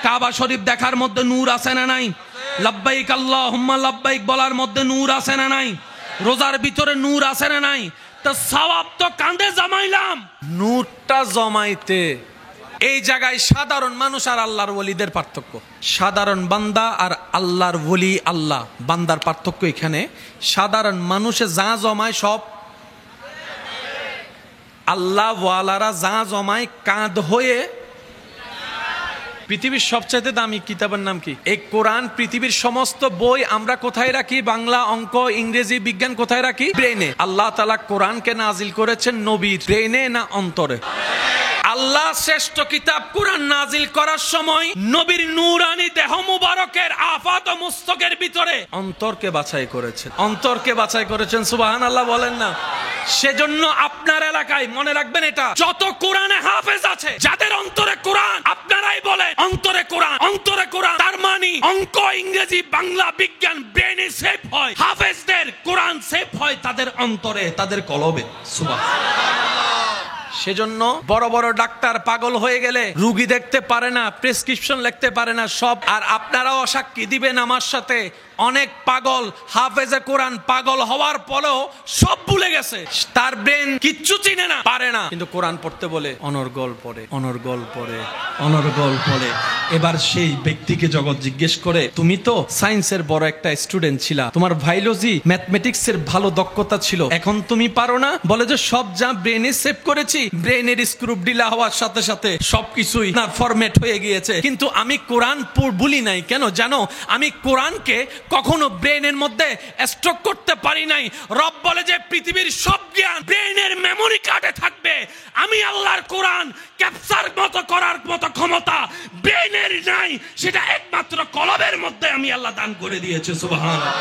কাবা শরীফ দেখার মধ্যে নূর আছে না নাই? লাব্বাইক আল্লাহুম্মা লাব্বাইক বলার মধ্যে নূর আছে না নাই? রোজার ভিতরে নূর আছে না নাই? তো সওয়াব তো কাঁধে জমাইলাম, নূরটা জমাইতে। এই জায়গায় সাধারণ মানুষ আর আল্লাহর ওলিদের পার্থক্য, সাধারণ বান্দা আর আল্লাহর ওলি আল্লাহ বান্দার পার্থক্য এখানে। সাধারণ মানুষে যা জমায় সব, আল্লাহ ওয়ালারা যা জমায় কাঁধ হয়ে। পৃথিবীর সবচাইতে দামি কিতাবের নাম কি? এই কোরআন। পৃথিবীর সমস্ত বই আমরা কোথায় রাখি? বাংলা, অঙ্ক, ইংরেজি, বিজ্ঞান কোথায় রাখি? ব্রেনে। আল্লাহ তাআলা কোরআনকে নাজিল করেছেন নবীর ব্রেনে না অন্তরে? আল্লাহ শ্রেষ্ঠ কিতাব কোরআন নাজিল করার সময় নবীর নূরানি দেহ মুবারকের আফাত ও মুস্তকের ভিতরে অন্তরকে বাছাই করেছেন, অন্তরকে বাছাই করেছেন। সুবহানাল্লাহ বলেন না? সেজন্য আপনার এলাকায় মনে রাখবেন, এটা যত কোরআনে হাফেজ আছে, যাদের অন্তরে কোরআন, আপনারাই বলেন অন্তরে কোরআন, অন্তরে কোরআন। তার মানে অঙ্ক, ইংরেজি, বাংলা, বিজ্ঞান ব্রেনে সেভ হয়, হাফেজদের কোরআন সেভ হয় তাদের অন্তরে, তাদের কলবে। সুবহানাল্লাহ। সেজন্য বড় বড় ডাক্তার পাগল হয়ে গেলে রুগী দেখতে পারে না, প্রেসক্রিপশন লিখতে পারে না সব। আর আপনারাও সাক্ষী দিবেন আমার সাথে, অনেক পাগল হাফেজে কোরআন পাগল হওয়ার পরেও সব ভুলে গেছে, তার ব্রেন কিচ্ছু চিনে না, পারে না, কিন্তু কোরআন পড়তে বলে অনর্গল পড়ে, অনর্গল পড়ে, অনর্গল পড়ে। এবার সেই ব্যক্তিকে জগৎ জিজ্ঞেস করে, তুমি তো সায়েন্সের বড় একটা স্টুডেন্ট ছিলা, তোমার বায়োলজি ম্যাথমেটিক্স এর ভালো দক্ষতা ছিল, এখন তুমি পারো না? বলে যে সব যা ব্রেনে সেভ করেছি, ব্রেনের স্ক্রু ঢিলা হওয়ার সাথে সাথে সবকিছুই না ফরম্যাট হয়ে গিয়েছে, কিন্তু আমি কোরআন ভুলি নাই। কেন জানো? আমি কোরআনকে কখনো ব্রেনের মধ্যে স্টক করতে পারি নাই। রব বলে যে পৃথিবীর সব জ্ঞান ব্রেনের মেমোরি কার্ডে থাকবে, আমি আল্লাহর কোরআন ক্যাপচার মতো করার মতো ক্ষমতা ব্রেনের নাই, সেটা একমাত্র কলবের মধ্যে আমি আল্লাহ দান করে দিয়েছে। সুবহানাল্লাহ।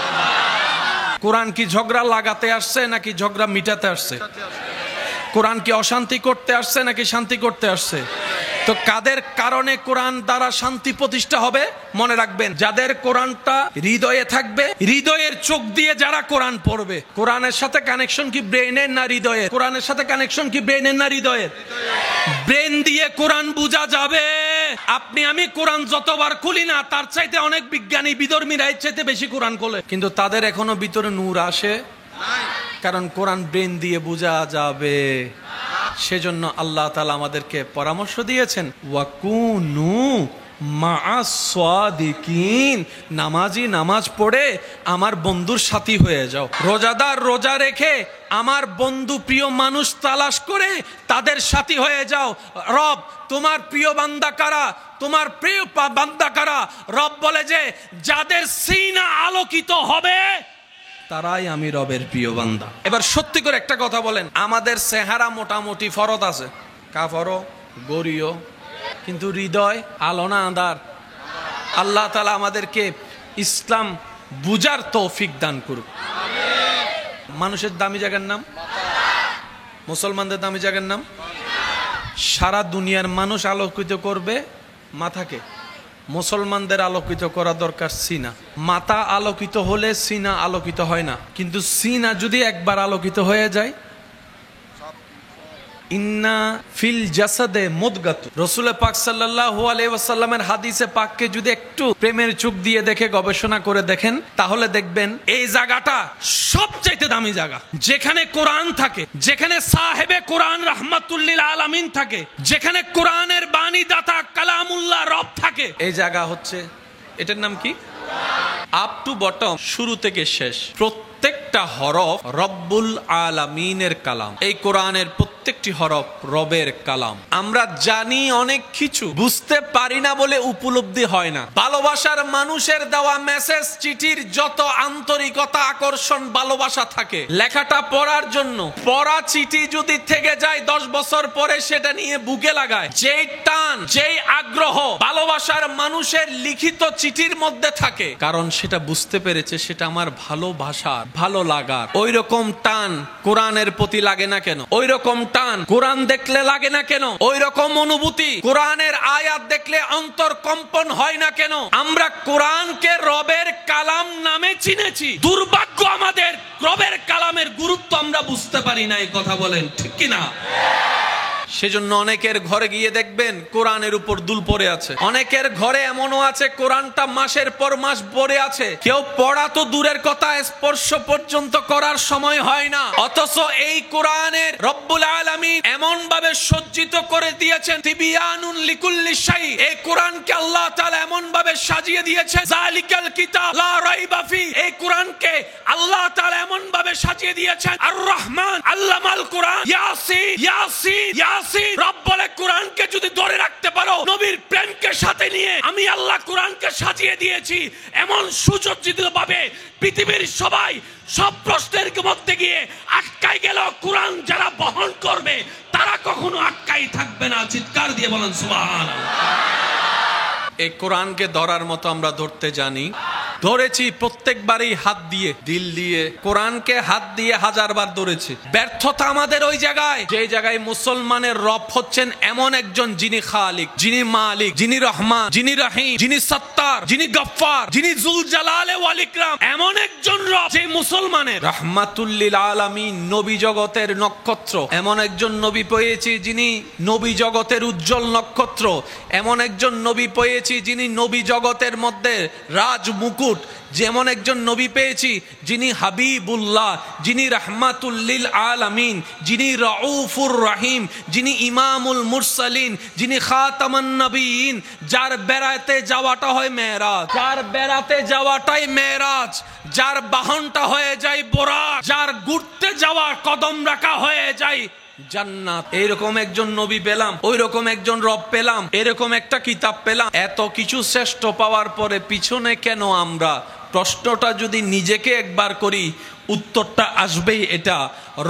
কোরআন কি ঝগড়া লাগাতে আসছে নাকি ঝগড়া মিটাতে আসছে? কোরআন কি অশান্তি করতে আসছে নাকি শান্তি করতে আসছে? তো কাদের কারণে কোরআন দ্বারা শান্তি প্রতিষ্ঠা হবে? মনে রাখবেন, যাদের কোরআনটা হৃদয়ে থাকবে, হৃদয়ের চোখ দিয়ে যারা কোরআন পড়বে। কোরআনের সাথে কানেকশন কি ব্রেনের না হৃদয়ের? কোরআনের সাথে কানেকশন কি ব্রেনের না হৃদয়ের? ব্রেন দিয়ে কোরআন বোঝা যাবে। আপনি আমি কোরআন যতবার খুলি না, তার চাইতে অনেক বিজ্ঞানী বিধর্মীরা এর চাইতে বেশি কোরআন খোলে, কিন্তু তাদের এখনো ভিতরে নূর আসে, কারণ কোরআন ব্রেন দিয়ে বোঝা যাবে। সেজন্য আল্লাহ তাআলা আমাদেরকে পরামর্শ দিয়েছেন, ওয়াকুনু মা'আস সাদিকিন, নামাজি নামাজ পড়ে আমার বন্ধুর সাথী হয়ে যাও, রোজাদার রোজা রেখে আমার বন্ধু প্রিয় মানুষ তালাশ করে তাদের সাথী হয়ে যাও। রব তোমার প্রিয় বান্দা কারা? তোমার প্রিয় বান্দা কারা? রব বলে যে যাদের সিনা আলোকিত হবে তারাই আমি রবের প্রিয় বান্দা। এবার সত্যি করে একটা কথা বলেন, আমাদের চেহারা মোটামুটি ফরত আছে, কাফরও গরিও, কিন্তু হৃদয় আলো না আঁধার? আল্লাহ তাআলা আমাদেরকে ইসলাম বুঝার তৌফিক দান করুক। মানুষের দামি জায়গার নাম, মুসলমানদের দামি জায়গার নাম। সারা দুনিয়ার মানুষ আলোকিত করবে মাথাকে, মুসলমানদের আলোকিত করা দরকার সিনা। মাথা আলোকিত হলে সিনা আলোকিত হয় না, কিন্তু সিনা যদি একবার আলোকিত হয়ে যায়, ইন্না ফিল জাসাদে মুদগাতু, রাসূল পাক সাল্লাল্লাহু আলাইহি ওয়াসাল্লামের হাদিসে পাককে যদি একটু প্রেমের চোখ দিয়ে দেখে গবেষণা করে দেখেন, তাহলে দেখবেন এই জায়গাটা সবচেয়ে দামি জায়গা। যেখানে কোরআন থাকে, যেখানে সাহেবে কোরআন রাহমাতুল লিল আলামিন থাকে, যেখানে কোরআনের বাণী দাতা কালামুল্লাহ রব থাকে, এই জায়গা হচ্ছে, এটার নাম কি? আপ টু বটম, শুরু থেকে শেষ প্রত্যেকটা হরফ রব্বুল আলামিনের কালাম। এই কোরআনের প্রত্যেকটি হরফ রবের কালাম। আমরা জানি অনেক কিছু, বুঝতে পারি না বলে উপলব্ধি হয় না। ভালোবাসার মানুষের দেওয়া মেসেজ চিঠির যত আন্তরিকতা, আকর্ষণ, ভালোবাসা থাকে লেখাটা পড়ার জন্য, পড়া চিঠি যদি থেকে যায় 10 বছর পরে সেটা নিয়ে বুকে লাগায়, যেই টান, যেই আগ্রহ ভালোবাসার মানুষের লিখিত চিঠির মধ্যে থাকে, কারণ সেটা বুঝতে পেরেছে সেটা আমার ভালোবাসা, ভালো লাগার। ওই রকম টান কোরআনের প্রতি লাগে না কেন? ওই রকম টান কোরআন দেখলে লাগে না কেন? ওই রকম অনুভূতি কোরআনের আয়াত দেখলে অন্তর কম্পন হয় না কেন? আমরা কোরআনকে রবের কালাম নামে চিনেছি, দুর্ভাগ্য আমাদের রবের কালামের গুরুত্ব আমরা বুঝতে পারি না। এই কথা বলেন ঠিক কিনা? সেজন্য অনেকের ঘরে গিয়ে দেখবেন কোরআনের উপর দুল পড়ে আছে। অনেকের ঘরে এমনও আছে কোরআনটা মাসের পর মাস পড়ে আছে, কেউ পড়া তো দূরের কথা, স্পর্শ পর্যন্ত করার সময় হয় না। অথচ এই কোরআনের রব্বুল আলামিন এমন ভাবে সজ্জিত করে দিয়েছেন, তিবিয়ানুন লিকুল্লি শাই। এই কোরআনকে আল্লাহ তাআলা এমন ভাবে সাজিয়ে দিয়েছেন, যালিকাল কিতাব লা রাইবা ফি। এই কোরআনকে আল্লাহ তাআলা এমন ভাবে সাজিয়ে দিয়েছেন, আর রহমান আল্লামাল কোরআন, ইয়াসিন ইয়াসিন ইয়াসিন। রব বলে কোরআনকে যদি ধরে রাখতে পারো, নবীর প্রেমকে সাথে নিয়ে আমি আল্লাহ কোরআনকে সাজিয়ে দিয়েছি এমন সুসজ্জিত ভাবে, পৃথিবীর সবাই সব প্রশ্নের মধ্যে গিয়ে আটকাই গেল, কোরআন যারা বহন করবে তারা কখনো আটকাই থাকবে না। চিৎকার দিয়ে বলেন সুবহানাল্লাহ। এই কোরআনকে ধরার মতো আমরা ধরতে জানি, ধরেছি প্রত্যেকবারই হাত দিয়ে, দিল দিয়ে, কোরআনকে হাত দিয়ে 1000 বার ধরেছি। ব্যর্থতা আমাদের ওই জায়গায়, যে জায়গায় মুসলমানের রব হচ্ছেন এমন একজন যিনি খালিক, যিনি মালিক, যিনি রহমান, যিনি রহিম, যিনি সত্তার, যিনি গফফার, যিনি যুল জালালে ওয়াল ইকরাম, এমন একজন রব যে মুসলমানের রাহমাতুল লিল আলামিন, নবী জগতের নক্ষত্র। এমন একজন নবী পেয়েছি যিনি নবী জগতের উজ্জ্বল নক্ষত্র। এমন একজন নবী পেয়েছি যিনি নবী জগতের মধ্যে রাজ মুকুট। যেমন একজন নবী পেয়েছি যিনি হাবিবুল্লাহ, যিনি রাহমাতুল লিল আলামিন, যিনি রাউফুর রহিম, যিনি ইমামুল মুরসালিন, যিনি খাতামান নবীন, যার বেড়াতে যাওয়াটা হয় মেরাজ, যার বেড়াতে যাওয়াটাই মেরাজ, যার বাহনটা হয়ে যায় বোরাক, যার ঘুরতে যাওয়া কদম রাখা হয়ে যায় জান্নাত। এইরকম একজন নবী পেলাম, ওই রকম একজন রব পেলাম, এরকম একটা কিতাব পেলাম। এত কিছু শ্রেষ্ঠ পাওয়ার পরে পিছনে কেন আমরা? প্রশ্নটা যদি নিজেকে একবার করি, উত্তরটা আসবেই এটা,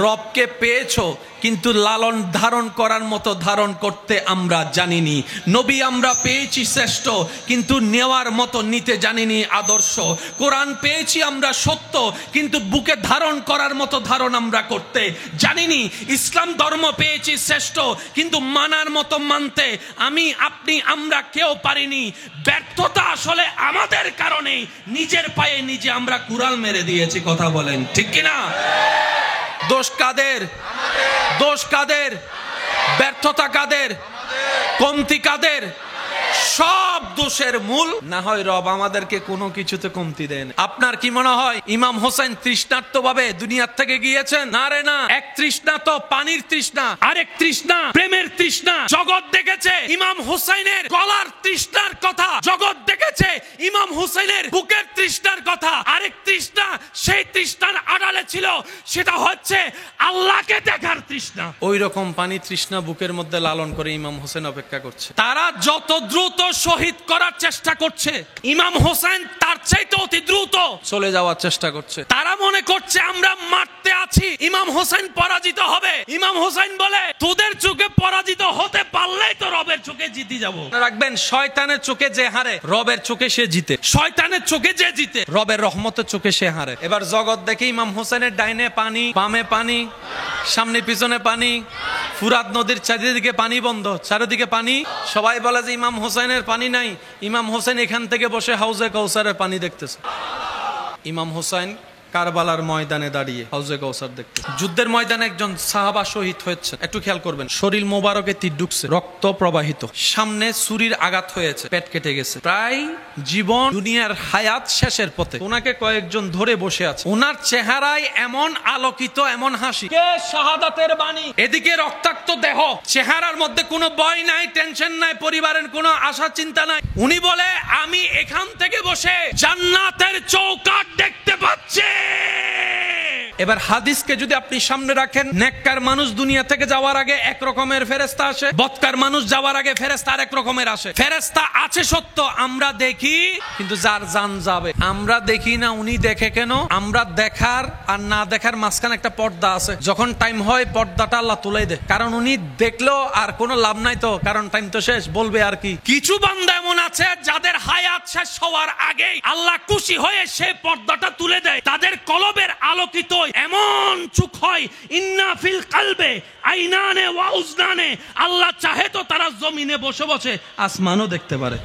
রবকে পেয়েছো কিন্তু লালন ধারণ করার মতো ধারণ করতে আমরা জানিনি। নবী আমরা পেয়েছি শ্রেষ্ঠ, কিন্তু নেওয়ার মতো নিতে জানিনি আদর্শ। কোরআন পেয়েছি আমরা সত্য, কিন্তু বুকে ধারণ করার মতো ধারণ আমরা করতে জানিনি। ইসলাম ধর্ম পেয়েছি শ্রেষ্ঠ, কিন্তু মানার মতো মানতে আমি, আপনি, আমরা কেউ পারিনি। ব্যর্থতা আসলে আমাদের কারণে, নিজের পায়ে নিজে আমরা কুড়াল মেরে দিয়েছি। কথা বলেন ঠিক কিনা? দোষ কাদের? দোষ কাদের? ব্যর্থতা কাদের? কমতি কাদের? সব দোষের মূল না হয় রব আমাদেরকে কোনো কিছুতে কমতি দেন। আপনার কি মনে হয় ইমাম হোসেন তৃষ্ণার্ত ভাবে দুনিয়ার থেকে গিয়েছেন? না রে না। এক তৃষ্ণা তো পানির তৃষ্ণা, আরেক তৃষ্ণা প্রেমের তৃষ্ণা। জগৎ দেখেছে ইমাম হোসেনের গলার তৃষ্ণার কথা, জগৎ দেখেছে ইমাম হোসেনের বুকের তৃষ্ণার কথা। আরেক তৃষ্ণা, সেই তৃষ্ণার আড়ালে ছিল, সেটা হচ্ছে আল্লাহকে দেখার তৃষ্ণা। ওই রকম পানি তৃষ্ণা বুকের মধ্যে লালন করে ইমাম হোসেন অপেক্ষা করছে। তারা যত দ্রুত শহীদ করার চেষ্টা করছে, ইমাম হোসেন তার চাইতে অতি দ্রুত চলে যাওয়ার চেষ্টা করছে। তারা মনে করছে আমরা মারতে আছি, ইমাম হোসেন পরাজিত হবে। ইমাম হোসেন বলে, তোদের চোখে পরাজিত হতে পারলেই তো রবের চোখে জিতে যাব। রাখবেন, শয়তানের চোখে যে হারে, রবের চোখে সে জিতে। শয়তানের চোখে যে জিতে, রবের রহমতের চোখে সে হারে। এবার জগৎ দেখে ইমাম হোসেনের ডাইনে পানি, বামে পানি, সামনে পিছনে পানি, ফুরাত নদীর চারিদিকে পানি বন্ধ, চারিদিকে পানি। সবাই বলে যে ইমাম হোসেনের পানি নাই। ইমাম হোসেন এখান থেকে বসে হাউজে কাউসারের পানি দেখতেছে। ইমাম হোসেন কারবালার ময়দানে দাঁড়িয়ে হাউজে কাউসার দেখতে। যুদ্ধের ময়দানে একজন সাহাবা শহীদ হয়েছে, একটু খেয়াল করবেন। শরীর মোবারকে তীর ঢুকছে, রক্ত প্রবাহিত, সামনে ছুরির আঘাত হয়েছে, পেট কেটে গেছে, প্রায় জীবন দুনিয়ার হায়াত শেষের পথে। ওনাকে কয়েকজন ধরে বসে আছে, ওনার চেহারায় এমন আলোকিত, এমন হাসি, কে শাহাদাতের বাণী। এদিকে রক্তাক্ত দেহ, চেহারার মধ্যে কোনো ভয় নাই, টেনশন নাই, পরিবারের কোনো আশা চিন্তা নাই। উনি বলে, আমি এখান থেকে বসে জান্নাতের চৌকাঠ দেখতে পাচ্ছি। এবার হাদিসকে যদি আপনি সামনে রাখেন, নেককার মানুষ দুনিয়া থেকে যাওয়ার আগে এক রকমের ফেরেশতা আসে, বদকার মানুষ যাওয়ার আগে ফেরেশতা আরেক রকমের আসে। ফেরেশতা আছে সত্য, আমরা দেখি, কিন্তু যার জান যাবে আমরা দেখি না। উনি দেখে কেন? আমরা দেখার আর না দেখার মাঝখানে একটা পর্দা আছে। যখন টাইম হয় পর্দাটা আল্লাহ তুলে দেয়, কারণ উনি দেখলেও আর কোনো লাভ নাই তো, কারণ টাইম তো শেষ, বলবে আর কি। কিছু বান্দা এমন আছে যাদের হায়াত শেষ হওয়ার আগেই আল্লাহ খুশি হয়ে সে পর্দাটা তুলে দেয়। তাদের কলবের আলোকিত এমন চোখ হয়, ইন্না ফিল কালবে আইনানে ওয়া উজনানে। আল্লাহ চাহে তো তারা জমিনে বসে বসে আসমানও দেখতে পারে।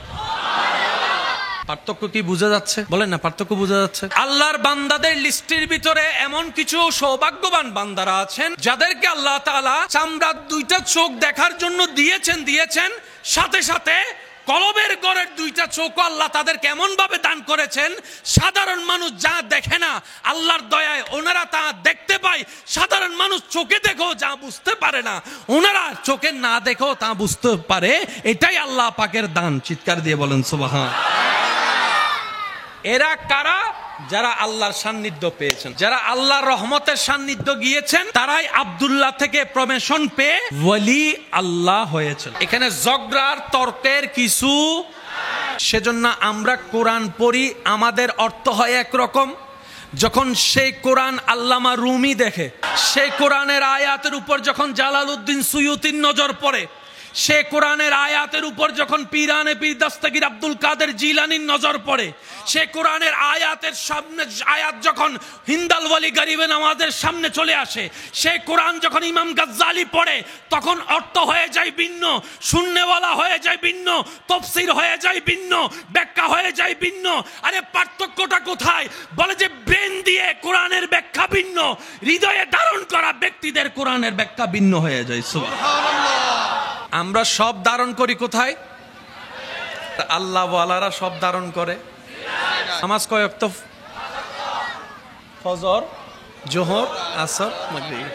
পার্থক্য কি বোঝা যাচ্ছে? বলেন না, পার্থক্য বোঝা যাচ্ছে? আল্লাহর বান্দাদের লিস্টের ভিতরে এমন কিছু সৌভাগ্যবান বান্দারা আছেন যাদেরকে আল্লাহ তাআলা চামড়ার দুইটা চোখ দেখার জন্য দিয়েছেন, সাথে সাথে কলবের গড়ের দুইটা চোখ আল্লাহ তাদের কেমন ভাবে দান করেছেন। সাধারণ মানুষ যা দেখে না, আল্লাহর দয়ায় ওনারা তা দেখতে পায়। সাধারণ মানুষ চোখে দেখো যা বুঝতে পারে না, ওনারা চোখে না দেখো তা বুঝতে পারে। এটাই আল্লাহ পাকের দান। চিৎকার দিয়ে বলেন সুবহান। এরা কারা? যারা আল্লাহর সান্নিধ্য পেয়েছেন, যারা আল্লাহর রহমতের সান্নিধ্য গিয়েছেন, তারাই আব্দুল্লাহ থেকে প্রমোশন পেয়ে ওয়ালি আল্লাহ হয়েছেন। এখানে ঝগড়ার তর্কের কিছু। সেজন্য আমরা কোরআন পড়ি, আমাদের অর্থ হয় একরকম। যখন সেই কোরআন আল্লামা রুমি দেখে, সেই কোরআনের আয়াতের উপর যখন জালালউদ্দিন সুয়ুতির নজর পড়ে, সে কোরআনের আয়াতের উপর যখন পীরানে পীর দস্তগীর আব্দুল কাদের জিলানির নজর পড়ে, সে কোরআনের আয়াতের সামনে আয়াত যখন হিন্দাল ওয়ালি গরিবে নামাজের সামনে চলে আসে, সে কোরআন যখন ইমাম গাজ্জালি পড়ে, তখন অর্থ হয়ে যায় ভিন্ন, শূন্যওয়ালা হয়ে যায় ভিন্ন, তাফসীর হয়ে যায় ভিন্ন, ব্যাখ্যা হয়ে যায় ভিন্ন। আরে পার্থক্যটা কোথায়? বলে যে ব্রেন দিয়ে কোরআনের ব্যাখ্যা ভিন্ন, হৃদয়ে ধারণ করা ব্যক্তিদের কোরআনের ব্যাখ্যা ভিন্ন হয়ে যায়। সুবহানাল্লাহ। আমরা সব ধারণ করি কোথায়? আল্লাহ ওয়ালারা সব ধারণ করে। নামাজ কয় ওয়াক্ত? ফজর, জোহর, আসর, মাগরিব।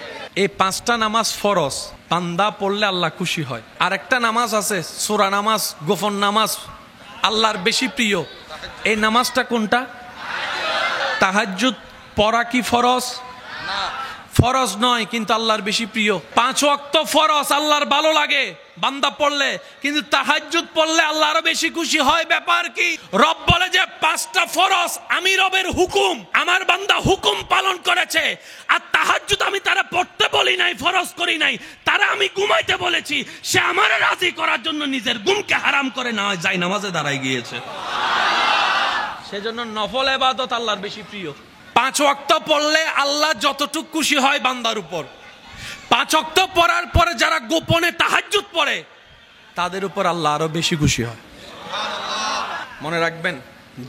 এই পাঁচটা নামাজ ফরজ, বান্দা পড়লে আল্লাহ খুশি হয়। আর একটা নামাজ আছে সূরা নামাজ, গোপন নামাজ, আল্লাহর বেশি প্রিয়। এই নামাজটা কোনটা? তাহাজ্জুদ পড়া কি ফরজ? ফরজ নয়, কিন্তু আল্লাহর বেশি প্রিয়। 5 ওয়াক্ত ফরজ, আল্লাহর ভালো লাগে বান্দা পড়লে, কিন্তু তাহাজ্জুদ পড়লে আল্লাহ আরো বেশি খুশি হয়। ব্যাপার কি? রব বলে যে 5টা ফরজ আমি রবের হুকুম, আমার বান্দা হুকুম পালন করেছে। আর তাহাজ্জুদ আমি তারা পড়তে বলি নাই, ফরজ করি নাই, তারা আমি ঘুমাইতে বলেছি। সে আমারে রাজি করার জন্য নিজের ঘুমকে হারাম করে না যায় নামাজে দাঁড়ায় গিয়েছে। সেজন্য নফল ইবাদত আল্লাহর বেশি প্রিয়। 5 ওয়াক্ত পড়লে আল্লাহ যতটুকু খুশি হয় বান্দার উপর, 5 ওয়াক্ত পড়ার পরে যারা গোপনে তাহাজ্জুদ পড়ে তাদের উপর আল্লাহ আরো বেশি খুশি হয়। মনে রাখবেন,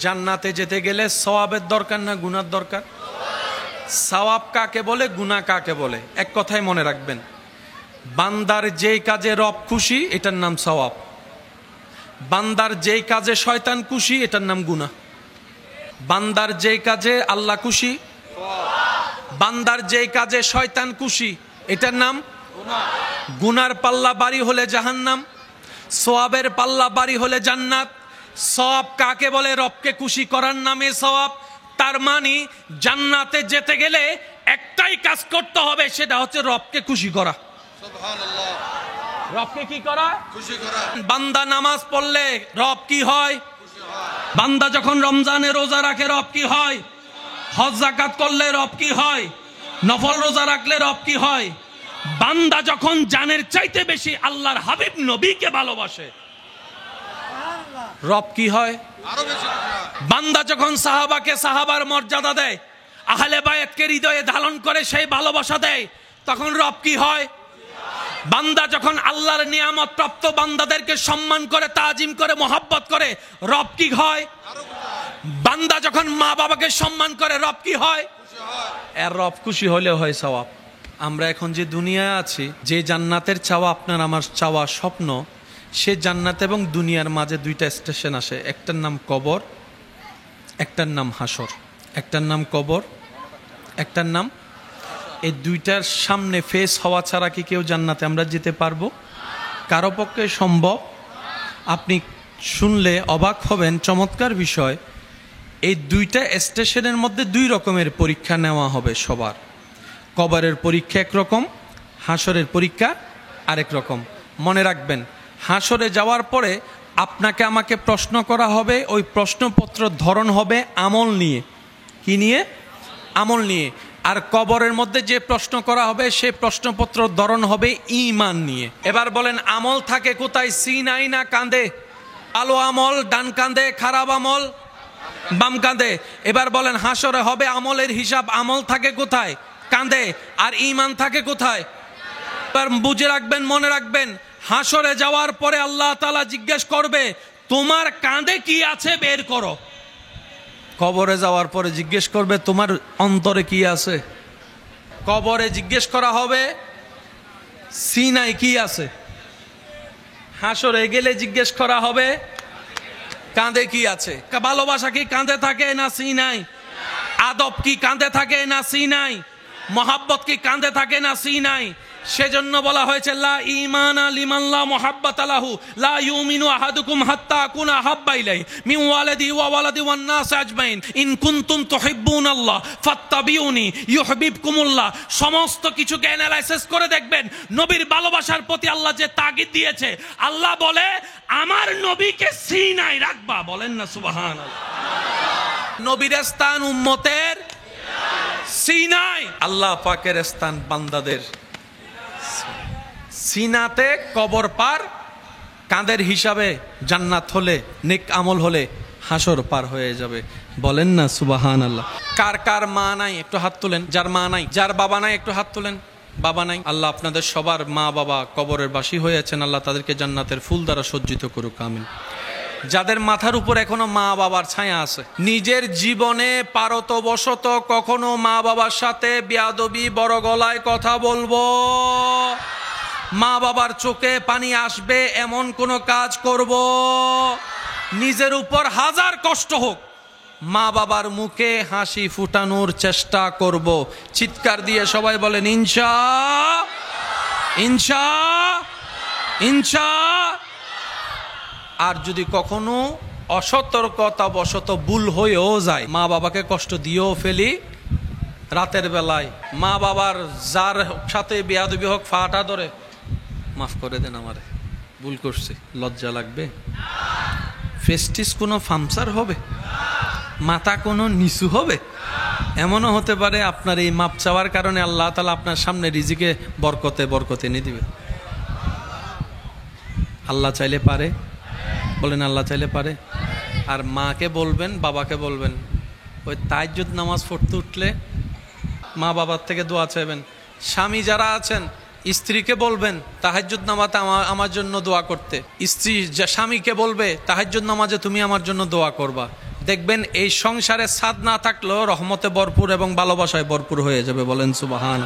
জান্নাতে যেতে গেলে সওয়াবের দরকার না গুনার দরকার? সওয়াব কাকে বলে, গুনাহ কাকে বলে? এক কথায় মনে রাখবেন, বান্দার যেই কাজে রব খুশি এটার নাম সওয়াব, বান্দার যেই কাজে শয়তান খুশি এটার নাম গুনাহ। বান্দার যেই কাজে আল্লাহ খুশি, বান্দার যেই কাজে শয়তান খুশি এটার নাম গুনার পাল্লা বাড়ি হলে জাহান্নাম, সওয়াবের পাল্লা বাড়ি হলে জান্নাত। সওয়াব কাকে বলে? রবকে খুশি করার নামে সওয়াব। তার মানে জান্নাতে যেতে গেলে একটাই কাজ করতে হবে, সেটা হচ্ছে রবকে খুশি করা। সুবহানাল্লাহ। রবকে কি করা? খুশি করা। বান্দা নামাজ পড়লে রব কি হয়? বান্দা যখন রমজানে রোজা রাখে রব কি হয়? হজ যাকাত করলে রব কি হয়? নফল রোজা রাখলে রব কি হয়? বান্দা যখন জানের চাইতে বেশি আল্লাহর হাবিব নবীকে ভালোবাসে রব কি হয়? বান্দা যখন সাহাবাকে সাহাবার মর্যাদা দেয়, আহলে বায়াতকে হৃদয়ে ধারণ করে সেই ভালোবাসা দেয়, তখন রব কি হয়? বান্দা যখন আল্লাহর নিয়ামত প্রাপ্ত বান্দাদেরকে সম্মান করে, তাজিম করে, মোহাব্বত করে, রব কি হয়? বান্দা যখন মা বাবাকে সম্মান করে, রব কি হয়? এর রব খুশি হলে হয় সওয়াব। আমরা এখন যে দুনিয়ায় আছি, যে জান্নাতের চাওয়া আপনার আমার চাওয়া স্বপ্ন, সে জান্নাত এবং দুনিয়ার মাঝে 2টা স্টেশন আসে। একটার নাম কবর, একটার নাম হাসর। একটার নাম কবর, একটার নাম, এই 2টার সামনে ফেস হওয়া ছাড়া কি কেউ জান্নাতে আমরা যেতে পারবো? কারো পক্ষে সম্ভব? আপনি শুনলে অবাক হবেন, চমৎকার বিষয়। এই 2টা স্টেশনের মধ্যে 2 রকমের পরীক্ষা নেওয়া হবে সবার। কবরের পরীক্ষা একরকম, হাসরের পরীক্ষা আরেক রকম। মনে রাখবেন, হাসরে যাওয়ার পরে আপনাকে আমাকে প্রশ্ন করা হবে, ওই প্রশ্নপত্র ধরন হবে আমল নিয়ে। কি নিয়ে? আমল নিয়ে। আর কবরের মধ্যে যে প্রশ্ন করা হবে সে প্রশ্নপত্র ধরন হবে ঈমান নিয়ে। এবার বলেন, আমল থাকে কোথায়? সিনাই না কাঁধে? ভালো আমল ডান কাঁধে, খারাপ আমল বাম কাঁধে। এবার বলেন, হাসরে হবে আমলের হিসাব, আমল থাকে কোথায়? কাঁধে। আর ঈমান থাকে কোথায়? এবার বুঝে রাখবেন, মনে রাখবেন, হাসরে যাওয়ার পরে আল্লাহ তাআলা জিজ্ঞেস করবে, তোমার কাঁধে কি আছে বের করো। কবরে যাওয়ার পরে জিজ্ঞেস করবে, তোমার অন্তরে কি আছে। কবরে জিজ্ঞেস করা হবে সিনায় কি আছে। হাসরে গেলে জিজ্ঞেস করা হবে কাঁধে কি আছে। ভালোবাসা কি কাঁধে থাকে না সিনায়? আদব কি কাঁধে থাকে না সিনায়? মহাব্বত কি কাঁধে থাকে না সিনায়? সেজন্য বলা হয়েছে, লা ঈমানা লিমান লা মুহাব্বাতা লাহু লা ইউমিনু আহাদুকুম হাত্তা আকুনা হাব্বা ইলাইহি মিন ওয়ালাদি ওয়া ওয়ালাদি ওয়ান নাস আজমাইন ইন কুনতুম তুহিব্বুনাল্লাহ ফাত্তাবিউনি ইউহিব্বুকুমুল্লাহ। সমস্ত কিছুকে অ্যানালাইসিস করে দেখবেন, নবীর ভালোবাসার প্রতি আল্লাহ যে তাগিদ দিয়েছে, আল্লাহ বলে আমার নবীকে সিনায় রাখবা। বলেন না সুবহানাল্লাহ। নবীর স্থান উম্মতের সিনায়, আল্লাহ পাকের স্থান বান্দাদের সিনাতে কবর পার, কাঁধের হিসাবে জান্নাত হলে, নেক আমল হলে হাসর পার হয়ে যাবে। বলেন না সুবহানাল্লাহ। কার কার মা নাই একটু হাত তুলেন। যার মা নাই, যার বাবা নাই একটু হাত তুলেন। বাবা নাই, আল্লাহ আপনাদের সবার মা বাবা কবরের বাসী হয়েছেন, আল্লাহ তাদেরকে জান্নাতের ফুল দ্বারা সজ্জিত করুক, আমিন। যাদের মাথার উপর এখনো মা বাবার ছায়া আছে, নিজের জীবনে পারতবশত কখনো মা বাবার সাথে বেয়াদবি, বড় গলায় কথা বলবো, মা বাবার চোখে পানি আসবে এমন কোনো কাজ করব, নিজের উপর হাজার কষ্ট হোক মা বাবার মুখে হাসি ফুটানোর চেষ্টা করব। চিৎকার দিয়ে সবাই বলেন ইনশা ইনশা ইনশা। আর যদি কখনো অসতর্কতাবশত ভুল হয়েও যায়, মা বাবাকে কষ্ট দিয়েও ফেলি, রাতের বেলায় মা বাবার যার সাথে বেয়াদবি হোক, ফাটা ধরে মাফ করে দেন আমারে, ভুল করছি, লজ্জা লাগবে? ফেস্টিস কোনো ফামসার হবে? মাথা কোনো নিচু হবে? এমনও হতে পারে আপনার এই মাপ চাওয়ার কারণে আল্লাহ তাআলা আপনার সামনে রিজিকে বরকতে বরকতে এনে দিবে। আল্লাহ চাইলে পারে, বলেন আল্লাহ চাইলে পারে। আর মাকে বলবেন, বাবাকে বলবেন, ওই তাহাজ্জুদ নামাজ পড়তে উঠলে মা বাবার থেকে দোয়া চাইবেন। স্বামী যারা আছেন, স্ত্রীকে বলবেন তাহাজ্জুদ নামাজে আমার জন্য দোয়া করতে। স্ত্রী স্বামীকে বলবে তাহাজ্জুদ নামাজে তুমি আমার জন্য দোয়া করবা। দেখবেন এই সংসারে ছাদ না থাকলেও রহমতে ভরপুর এবং ভালোবাসায় ভরপুর হয়ে যাবে। বলেন সুবহান।